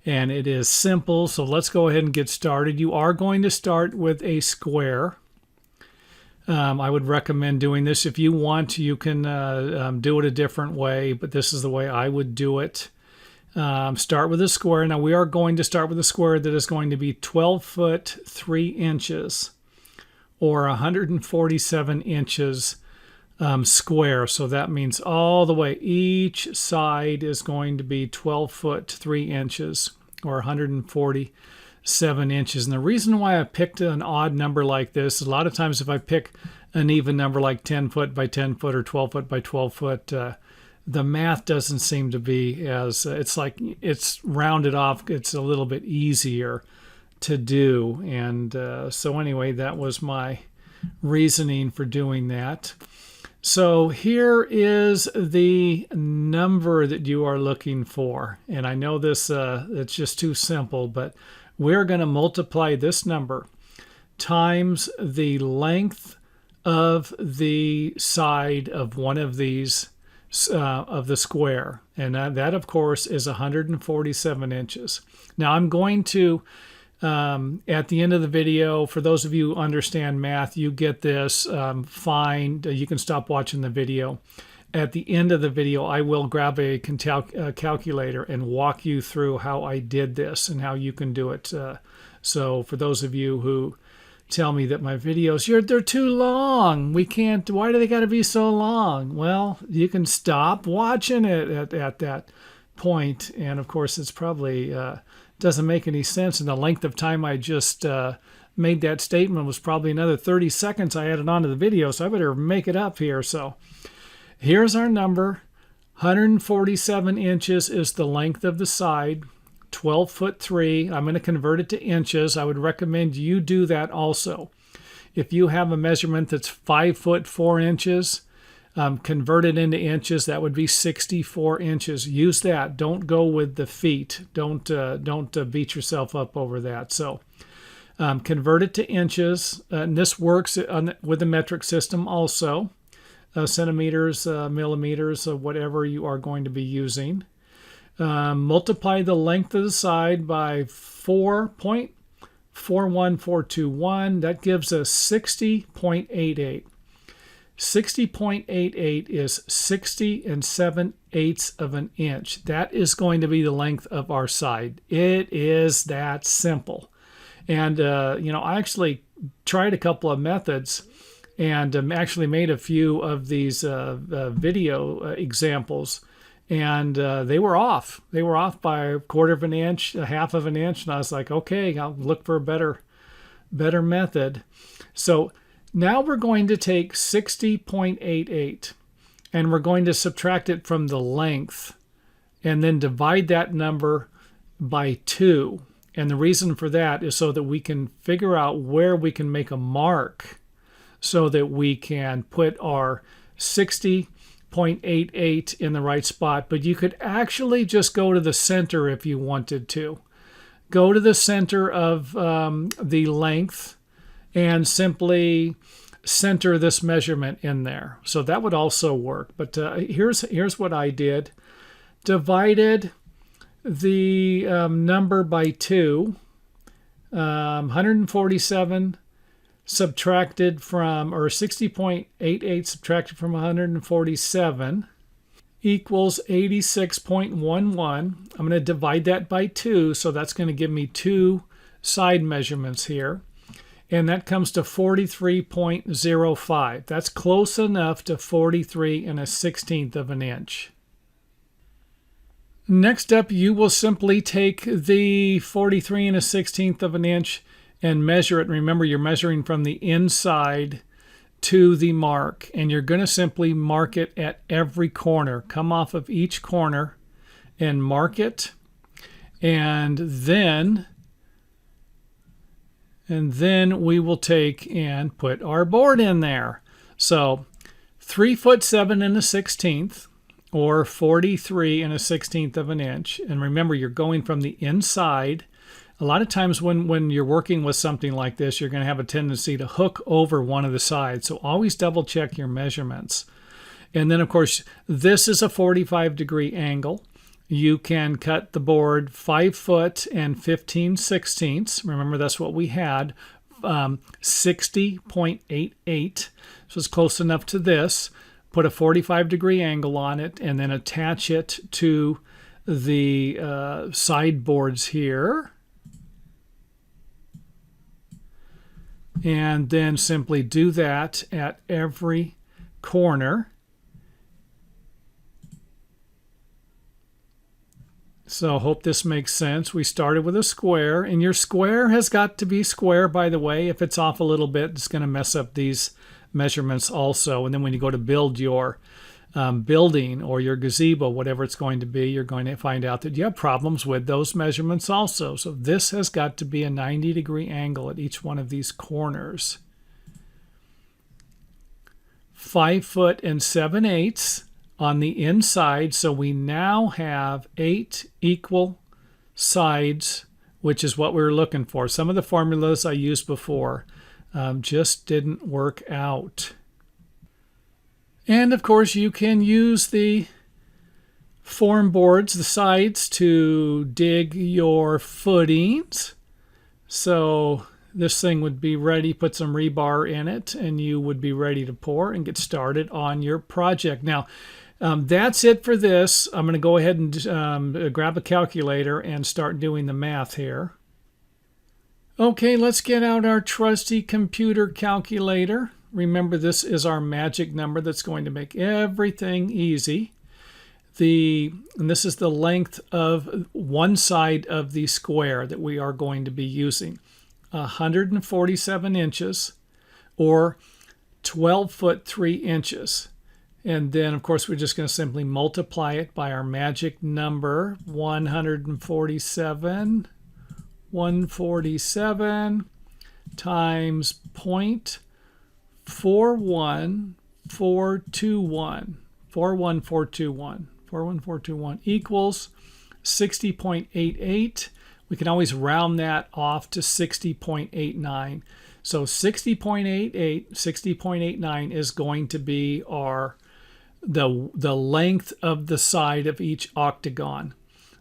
and it is simple. So let's go ahead and get started. You are going to start with a square. I would recommend doing this. If you want, you can do it a different way, but this is the way I would do it. Start with a square. Now we are going to start with a square that is going to be 12 foot 3 inches or 147 inches square. So that means all the way, each side is going to be 12 foot 3 inches or 147 inches. And the reason why I picked an odd number like this, a lot of times if I pick an even number like 10 foot by 10 foot or 12 foot by 12 foot, the math doesn't seem to be as, it's like it's rounded off. It's a little bit easier to do. And so anyway, that was my reasoning for doing that. So here is the number that you are looking for. And I know this, it's just too simple, but we're going to multiply this number times the length of the side of one of these of the square. And that of course is 147 inches. Now I'm going to at the end of the video, for those of you who understand math, you get this fine. You can stop watching the video. At the end of the video, I will grab a calculator and walk you through how I did this and how you can do it. So for those of you who tell me that my videos, they're too long, we can't, why do they got to be so long? Well, you can stop watching it at that point. And of course, it's probably doesn't make any sense. And the length of time I just made that statement was probably another 30 seconds I added onto the video. So I better make it up here. So here's our number. 147 inches is the length of the side. 12 foot 3. I'm going to convert it to inches. I would recommend you do that also. If you have a measurement that's 5 foot 4 inches, convert it into inches. That would be 64 inches. Use that. Don't go with the feet. Don't beat yourself up over that. So convert it to inches. And this works with the metric system also. Centimeters, millimeters, whatever you are going to be using. Multiply the length of the side by 4.41421. That gives us 60.88. 60.88 is 60 7/8 of an inch. That is going to be the length of our side. It is that simple. And, I actually tried a couple of methods and actually made a few of these video examples. And they were off. They were off by a quarter of an inch, a half of an inch. And I was like, okay, I'll look for a better method. So now we're going to take 60.88 and we're going to subtract it from the length and then divide that number by 2. And the reason for that is so that we can figure out where we can make a mark so that we can put our 60.88 in the right spot. But you could actually just go to the center if you wanted to. Go to the center of the length and simply center this measurement in there. So that would also work. But here's what I did. Divided the number by 2. 147 subtracted from, or 60.88 subtracted from 147 equals 86.11. I'm going to divide that by 2. So that's going to give me 2 side measurements here. And that comes to 43.05. That's close enough to 43 1/16 of an inch. Next up, you will simply take the 43 1/16 of an inch and measure it. Remember, you're measuring from the inside to the mark, and you're going to simply mark it at every corner. Come off of each corner and mark it, and then we will take and put our board in there. So 3 foot 7 1/16, or 43 1/16 of an inch. And remember, you're going from the inside. A lot of times when you're working with something like this, you're going to have a tendency to hook over one of the sides. So always double check your measurements. And then, of course, this is a 45-degree angle. You can cut the board 5 foot and 15 sixteenths. Remember, that's what we had, 60.88. So it's close enough to this. Put a 45-degree angle on it and then attach it to the side boards here. And then simply do that at every corner. So I hope this makes sense. We started with a square, and your square has got to be square, by the way. If it's off a little bit, it's going to mess up these measurements also. And then when you go to build your building or your gazebo, whatever it's going to be, you're going to find out that you have problems with those measurements also. So this has got to be a 90-degree angle at each one of these corners. 5 foot and 7/8 on the inside. So we now have 8 equal sides, which is what we were looking for. Some of the formulas I used before just didn't work out. And of course, you can use the form boards, the sides, to dig your footings. So this thing would be ready, put some rebar in it, and you would be ready to pour and get started on your project. Now, that's it for this. I'm going to go ahead and grab a calculator and start doing the math here. Okay, let's get out our trusty computer calculator. Remember, this is our magic number that's going to make everything easy. And this is the length of one side of the square that we are going to be using. 147 inches, or 12 foot 3 inches. And then, of course, we're just going to simply multiply it by our magic number, 147 times 41421 equals 60.88. We can always round that off to 60.89. So 60.89 is going to be the length of the side of each octagon.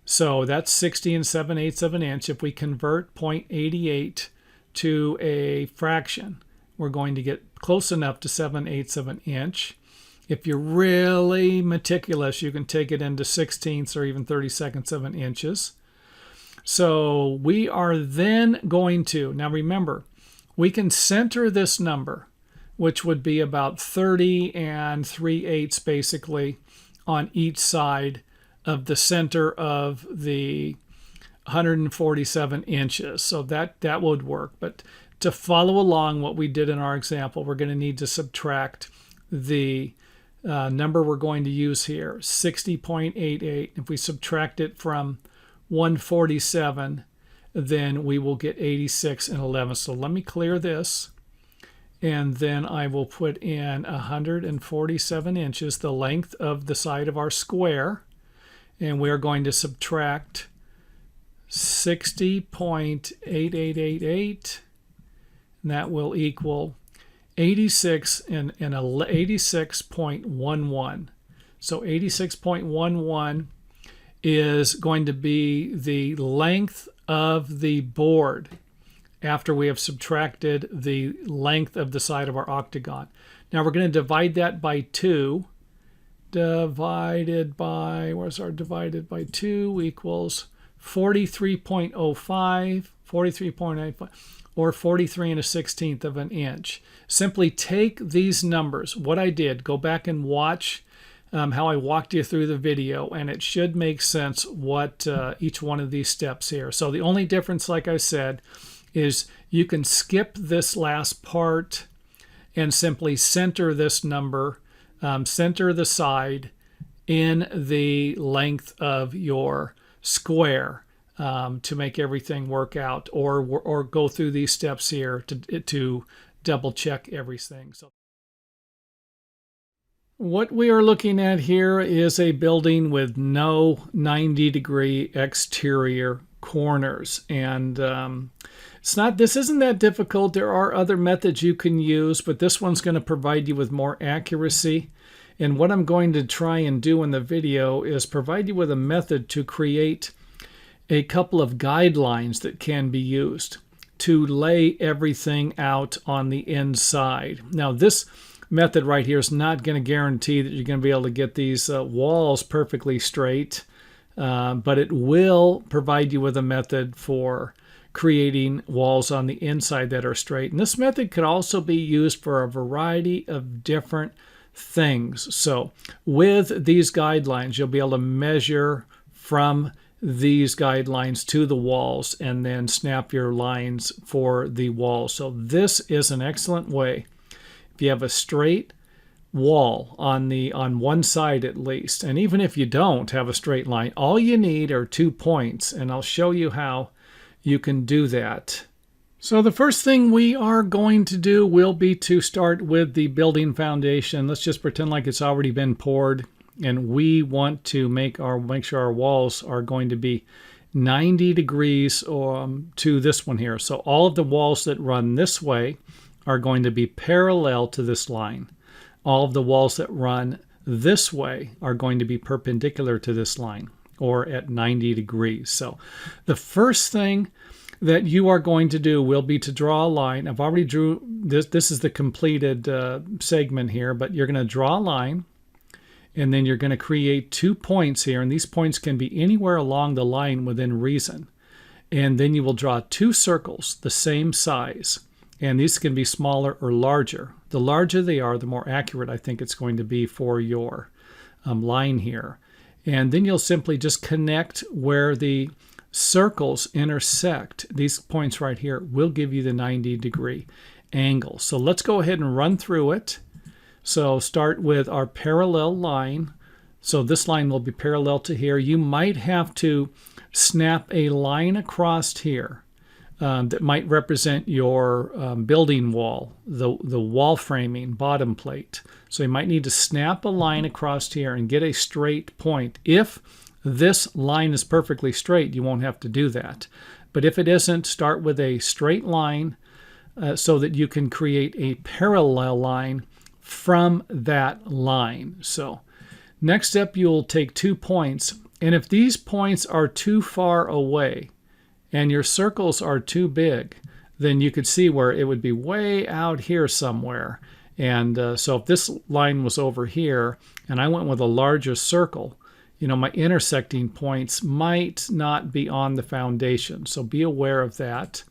So that's 60 7/8 of an inch. If we convert 0.88 to a fraction, we're going to get close enough to 7/8 of an inch. If you're really meticulous, you can take it into 16ths or even 32nds of an inches. So we are then going to, now remember, we can center this number, which would be about 30 3/8 basically on each side of the center of the 147 inches. So that would work. But to follow along what we did in our example, we're going to need to subtract the number we're going to use here, 60.88. If we subtract it from 147, then we will get 86 11. So let me clear this. And then I will put in 147 inches, the length of the side of our square. And we're going to subtract 60.8888. And that will equal 86 and 86.11. So 86.11 is going to be the length of the board after we have subtracted the length of the side of our octagon. Now we're going to divide that by 2. Divided by 2 equals 43.05, or 43 1/16 of an inch. Simply take these numbers. What I did, go back and watch how I walked you through the video, and it should make sense what each one of these steps here. So the only difference, like I said, is you can skip this last part and simply center this number, center the side in the length of your square to make everything work out, or go through these steps here to double check everything. So what we are looking at here is a building with no 90-degree exterior corners. And this isn't that difficult. There are other methods you can use, but this one's going to provide you with more accuracy. And what I'm going to try and do in the video is provide you with a method to create a couple of guidelines that can be used to lay everything out on the inside. Now, this method right here is not going to guarantee that you're going to be able to get these walls perfectly straight, but it will provide you with a method for creating walls on the inside that are straight. And this method could also be used for a variety of different things. So with these guidelines, you'll be able to measure from these guidelines to the walls and then snap your lines for the wall. So this is an excellent way. If you have a straight wall on one side at least, and even if you don't have a straight line, all you need are 2 points, and I'll show you how you can do that. So the first thing we are going to do will be to start with the building foundation. Let's just pretend like it's already been poured, and we want to make sure our walls are going to be 90 degrees to this one here. So all of the walls that run this way are going to be parallel to this line. All of the walls that run this way are going to be perpendicular to this line, or at 90 degrees. So the first thing that you are going to do will be to draw a line. I've already drew this. This is the completed segment here, but you're going to draw a line, and then you're going to create 2 points here, and these points can be anywhere along the line within reason. And then you will draw 2 circles the same size, and these can be smaller or larger. The larger they are, the more accurate I think it's going to be for your line here. And then you'll simply just connect where the circles intersect. These points right here will give you the 90-degree angle. So let's go ahead and run through it. So start with our parallel line. So this line will be parallel to here. You might have to snap a line across here that might represent your building wall, the wall framing bottom plate. So you might need to snap a line across here and get a straight point. If this line is perfectly straight, you won't have to do that. But if it isn't, start with a straight line so that you can create a parallel line from that line. So next up, you'll take 2 points, and if these points are too far away and your circles are too big, then you could see where it would be way out here somewhere. And so if this line was over here and I went with a larger circle, my intersecting points might not be on the foundation. So be aware of that.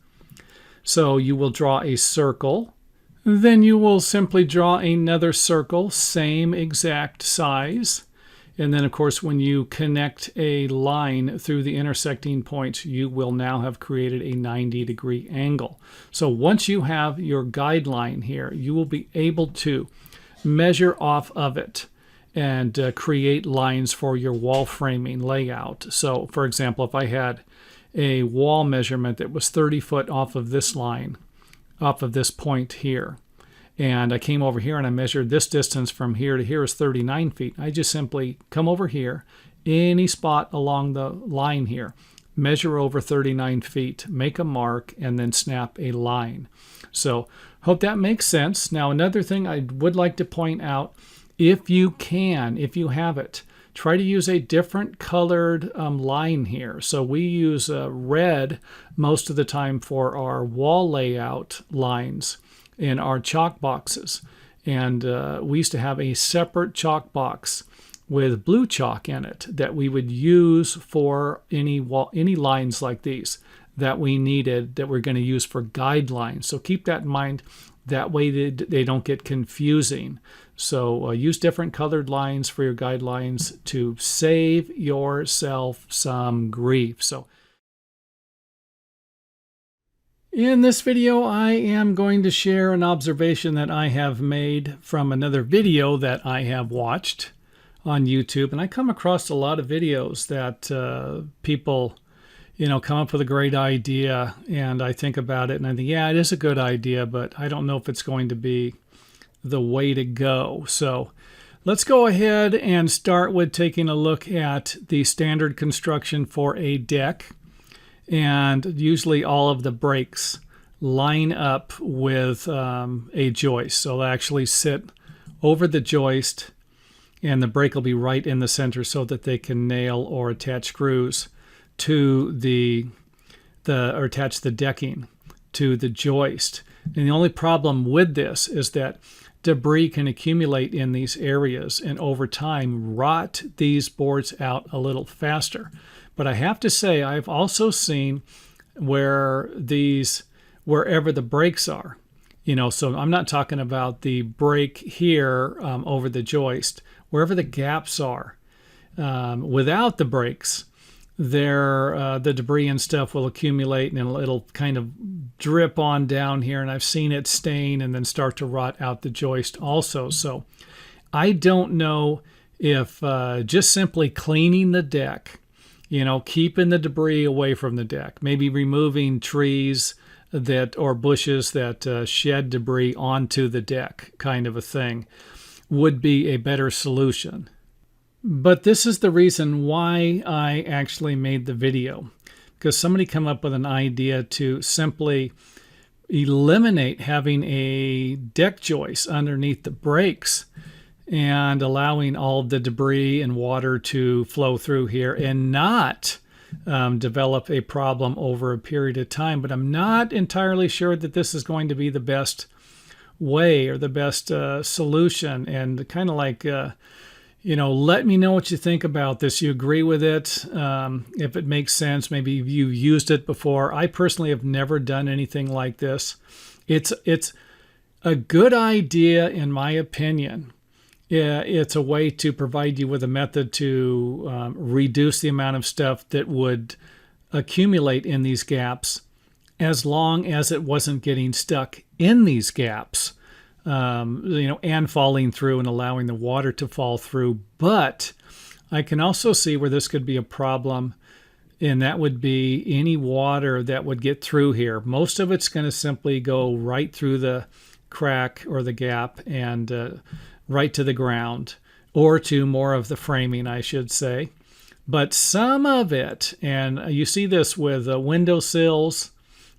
So you will draw a circle. Then you will simply draw another circle, same exact size. And then, of course, when you connect a line through the intersecting points, you will now have created a 90-degree angle. So once you have your guideline here, you will be able to measure off of it and create lines for your wall framing layout. So, for example, if I had a wall measurement that was 30 foot off of this line, off of this point here, and I came over here and I measured this distance from here to here is 39 feet. I just simply come over here, any spot along the line here, measure over 39 feet, make a mark, and then snap a line. So hope that makes sense. Now, another thing I would like to point out, if you have it, try to use a different colored line here. So we use red most of the time for our wall layout lines in our chalk boxes. And we used to have a separate chalk box with blue chalk in it that we would use for any lines like these that we needed, that we're going to use for guidelines. So keep that in mind. That way they don't get confusing. So use different colored lines for your guidelines to save yourself some grief. So in this video, I am going to share an observation that I have made from another video that I have watched on YouTube. And I come across a lot of videos that people come up with a great idea, and I think about it and I think, yeah, it is a good idea, but I don't know if it's going to be the way to go. So let's go ahead and start with taking a look at the standard construction for a deck. And usually all of the breaks line up with a joist. So they'll actually sit over the joist, and the brake will be right in the center so that they can nail or attach screws to or attach the decking to the joist. And the only problem with this is that debris can accumulate in these areas and over time rot these boards out a little faster. But I have to say, I've also seen wherever the breaks are, so I'm not talking about the break here over the joist, wherever the gaps are, without the breaks, the debris and stuff will accumulate and it'll kind of drip on down here. And I've seen it stain and then start to rot out the joist also. So I don't know if just simply cleaning the deck, keeping the debris away from the deck, maybe removing trees or bushes that shed debris onto the deck, kind of a thing, would be a better solution. But this is the reason why I actually made the video, because somebody came up with an idea to simply eliminate having a deck joist underneath the brakes and allowing all of the debris and water to flow through here and not develop a problem over a period of time. But I'm not entirely sure that this is going to be the best way or the best solution. And kind of like, let me know what you think about this. You agree with it? If it makes sense, maybe you used it before. I personally have never done anything like this. It's a good idea, in my opinion. Yeah, it's a way to provide you with a method to reduce the amount of stuff that would accumulate in these gaps, as long as it wasn't getting stuck in these gaps, and falling through and allowing the water to fall through. But I can also see where this could be a problem, and that would be any water that would get through here. Most of it's going to simply go right through the crack or the gap and right to the ground, or to more of the framing, I should say. But some of it, and you see this with windowsills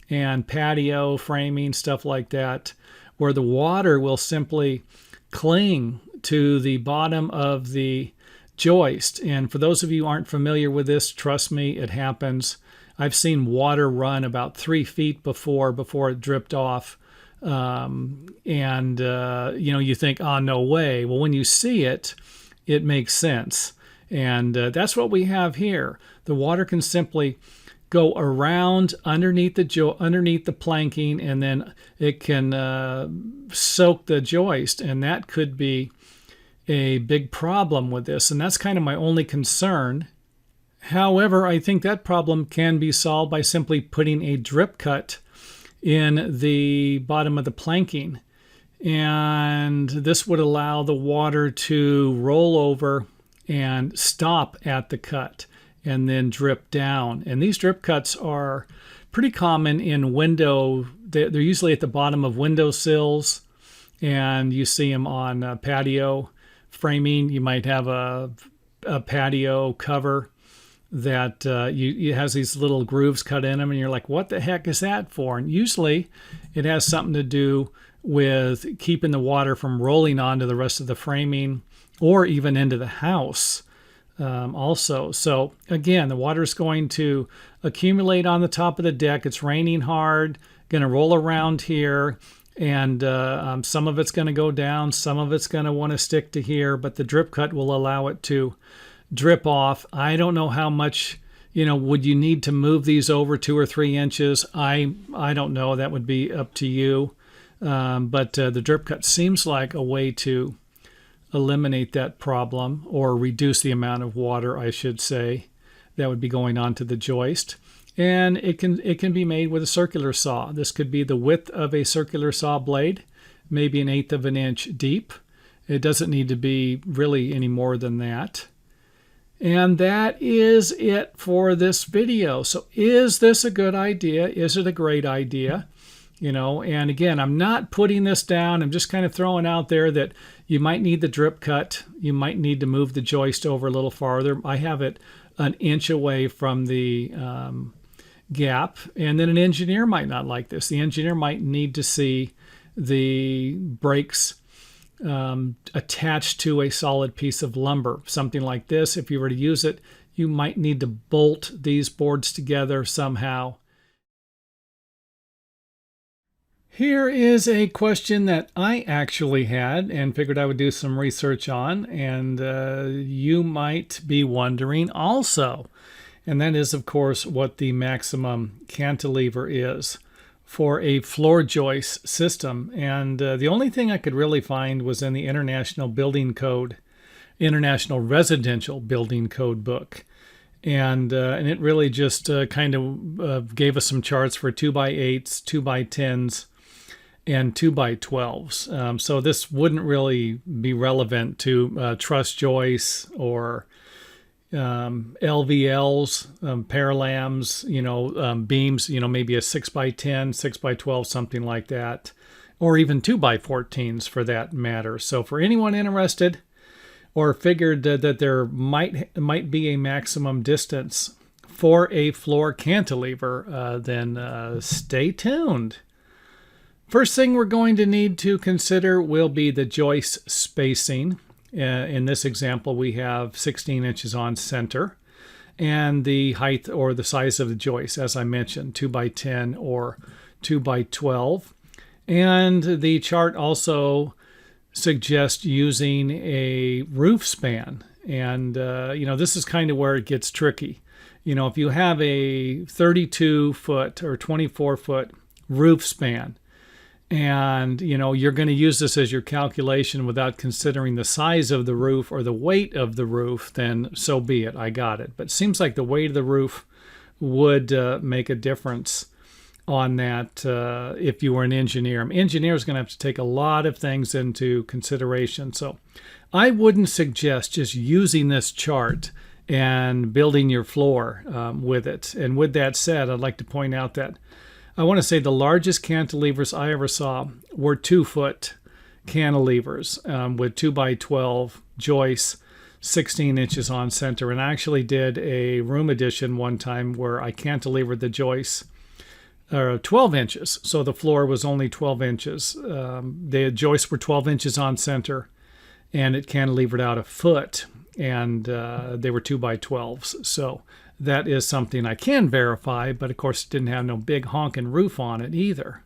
and patio framing, stuff like that, where the water will simply cling to the bottom of the joist. And for those of you who aren't familiar with this, trust me, it happens. I've seen water run about 3 feet before it dripped off. You think, oh, no way. Well, when you see it, it makes sense. And that's what we have here. The water can simply go around underneath the planking, and then it can soak the joist. And that could be a big problem with this. And that's kind of my only concern. However, I think that problem can be solved by simply putting a drip cut in the bottom of the planking, and this would allow the water to roll over and stop at the cut and then drip down. And these drip cuts are pretty common in they're usually at the bottom of windowsills, and you see them on patio framing. You might have a patio cover that it has these little grooves cut in them, and you're like, what the heck is that for? And usually it has something to do with keeping the water from rolling onto the rest of the framing or even into the house also. So again, the water is going to accumulate on the top of the deck. It's raining hard, going to roll around here, and some of it's going to go down, some of it's going to want to stick to here, but the drip cut will allow it to drip off. I don't know how much, would you need to move these over 2 or 3 inches? I don't know. That would be up to you. But the drip cut seems like a way to eliminate that problem, or reduce the amount of water, I should say, that would be going onto the joist. And it can be made with a circular saw. This could be the width of a circular saw blade, maybe 1/8 of an inch deep. It doesn't need to be really any more than that. And that is it for this video. So is this a good idea? Is it a great idea? And again, I'm not putting this down. I'm just kind of throwing out there that you might need the drip cut. You might need to move the joist over a little farther. I have it 1 inch away from the gap, and then an engineer might not like this. The engineer might need to see the brakes attached to a solid piece of lumber. Something like this, if you were to use it, you might need to bolt these boards together somehow. Here is a question that I actually had and figured I would do some research on, and you might be wondering also. And that is, of course, what the maximum cantilever is for a floor joist system. And the only thing I could really find was in the International Residential Building Code book. And it really just kind of gave us some charts for 2x8s, 2x10s, and 2x12s. So this wouldn't really be relevant to truss joists or LVLs, paralams, beams, maybe a 6x10, 6x12, something like that, or even 2x14s for that matter. So for anyone interested or figured that there might be a maximum distance for a floor cantilever, then stay tuned. First thing we're going to need to consider will be the joist spacing. In this example, we have 16 inches on center, and the height or the size of the joist, as I mentioned, 2x10 or 2x12. And the chart also suggests using a roof span. And, this is kind of where it gets tricky. If you have a 32-foot or 24-foot roof span, and you're going to use this as your calculation without considering the size of the roof or the weight of the roof, then so be it. I got it. But it seems like the weight of the roof would make a difference on that if you were an engineer. An engineer is going to have to take a lot of things into consideration. So I wouldn't suggest just using this chart and building your floor with it. And with that said, I'd like to point out that I want to say the largest cantilevers I ever saw were 2-foot cantilevers with 2x12 joists, 16 inches on center. And I actually did a room addition one time where I cantilevered the joists 12 inches. So the floor was only 12 inches. The joists were 12 inches on center, and it cantilevered out a foot, and they were 2x12s. So that is something I can verify, but of course it didn't have no big honking roof on it either.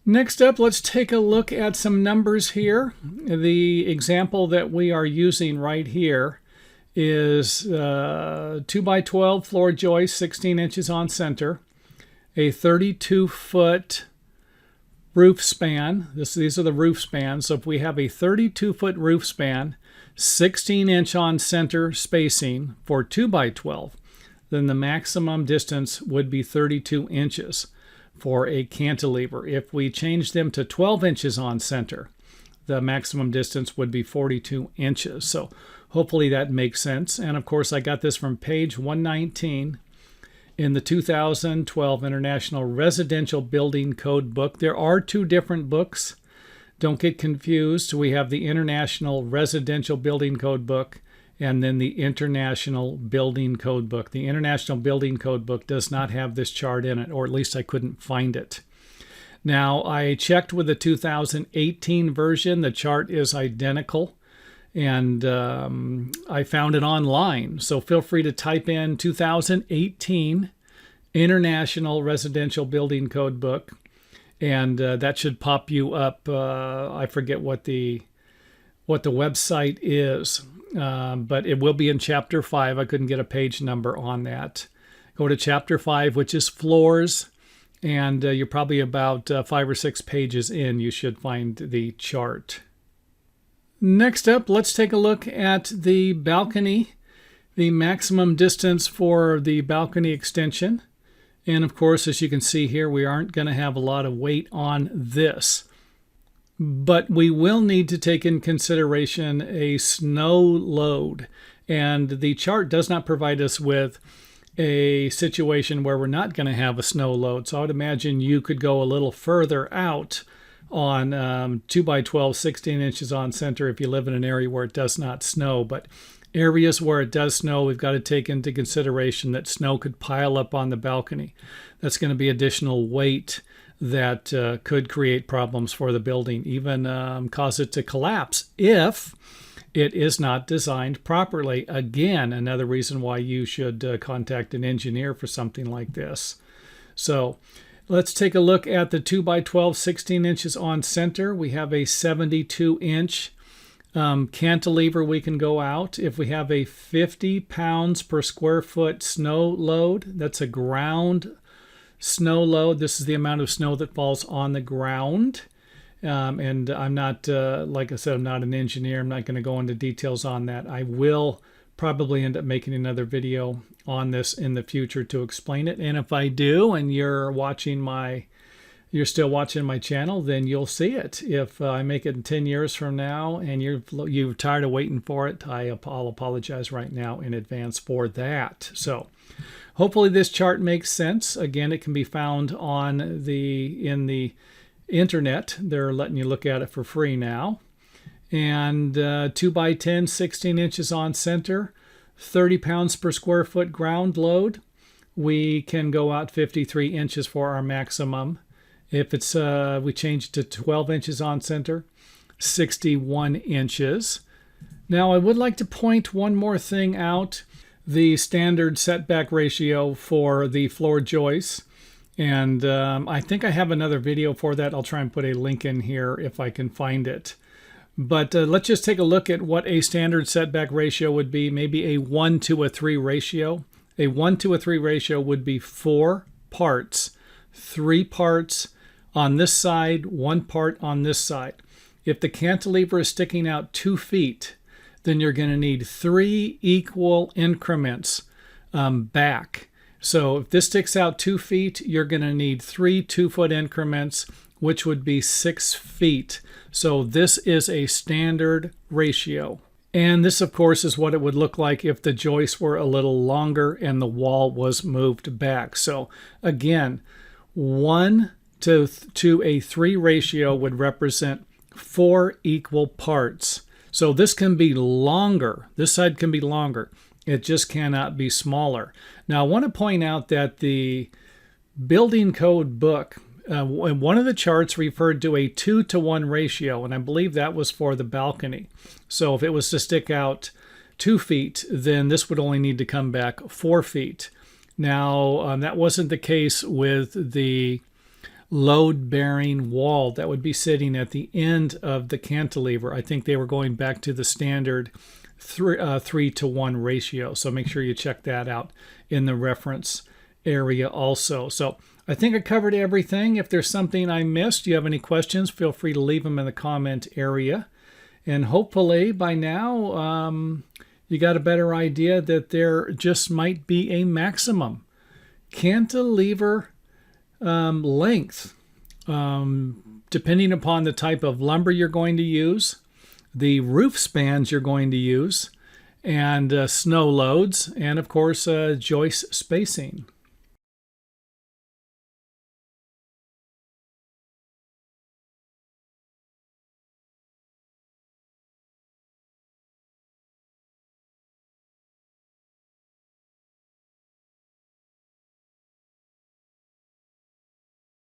Next up, let's take a look at some numbers here. The example that we are using right here is 2x12 floor joist, 16 inches on center, a 32-foot roof span. These are the roof spans. So if we have a 32-foot roof span, 16-inch on center spacing for 2x12, then the maximum distance would be 32 inches for a cantilever. If we change them to 12 inches on center, the maximum distance would be 42 inches. So hopefully that makes sense. And of course, I got this from page 119 in the 2012 International Residential Building Code book. There are two different books. Don't get confused. We have the International Residential Building Code book and then the International Building Code book. The International Building Code book does not have this chart in it, or at least I couldn't find it. Now, I checked with the 2018 version. The chart is identical, and I found it online. So feel free to type in 2018 International Residential Building Code book, and that should pop you up. I forget what the website is, but it will be in Chapter 5. I couldn't get a page number on that. Go to Chapter 5, which is floors, and you're probably about 5 or 6 pages in. You should find the chart. Next up, let's take a look at the balcony, the maximum distance for the balcony extension. And of course, as you can see here, we aren't going to have a lot of weight on this. But we will need to take in consideration a snow load. And the chart does not provide us with a situation where we're not going to have a snow load. So I would imagine you could go a little further out on 2x12, 16 inches on center if you live in an area where it does not snow. But Areas where it does snow, we've got to take into consideration that snow could pile up on the balcony. That's going to be additional weight that could create problems for the building, even cause it to collapse if it is not designed properly. Again, another reason why you should contact an engineer for something like this. So let's take a look at the 2x12, 16 inches on center. We have a 72-inch cantilever we can go out. If we have a 50 pounds per square foot snow load, that's a ground snow load. This is the amount of snow that falls on the ground. And I'm not, like I said, I'm not an engineer. I'm not going to go into details on that. I will probably end up making another video on this in the future to explain it. And if I do, and you're still watching my channel, then you'll see it. If I make it in 10 years from now and you're tired of waiting for it, I'll apologize right now in advance for that. So hopefully this chart makes sense. Again, it can be found in the internet. They're letting you look at it for free now. And 2x10, 16 inches on center, 30 pounds per square foot ground load. We can go out 53 inches for our maximum. If it's we change it to 12 inches on center, 61 inches. Now I would like to point one more thing out. The standard setback ratio for the floor joists. And I think I have another video for that. I'll try and put a link in here if I can find it. But let's just take a look at what a standard setback ratio would be. Maybe a 1:3 ratio. A 1:3 ratio would be 4 parts, 3 parts on this side, 1 part on this side. If the cantilever is sticking out 2 feet, then you're going to need 3 equal increments back. So if this sticks out 2 feet, you're going to need 3 2-foot increments, which would be 6 feet. So this is a standard ratio. And this, of course, is what it would look like if the joists were a little longer and the wall was moved back. So again, 1:3 ratio would represent 4 equal parts. So this can be longer. This side can be longer. It just cannot be smaller. Now, I want to point out that the building code book, one of the charts referred to a 2-to-1 ratio, and I believe that was for the balcony. So if it was to stick out 2 feet, then this would only need to come back 4 feet. Now, that wasn't the case with the load-bearing wall that would be sitting at the end of the cantilever. I think they were going back to the standard 3-to-1 ratio. So make sure you check that out in the reference area also. So I think I covered everything. If there's something I missed, you have any questions, feel free to leave them in the comment area. And hopefully by now you got a better idea that there just might be a maximum cantilever length, depending upon the type of lumber you're going to use, the roof spans you're going to use, and snow loads, and of course joist spacing.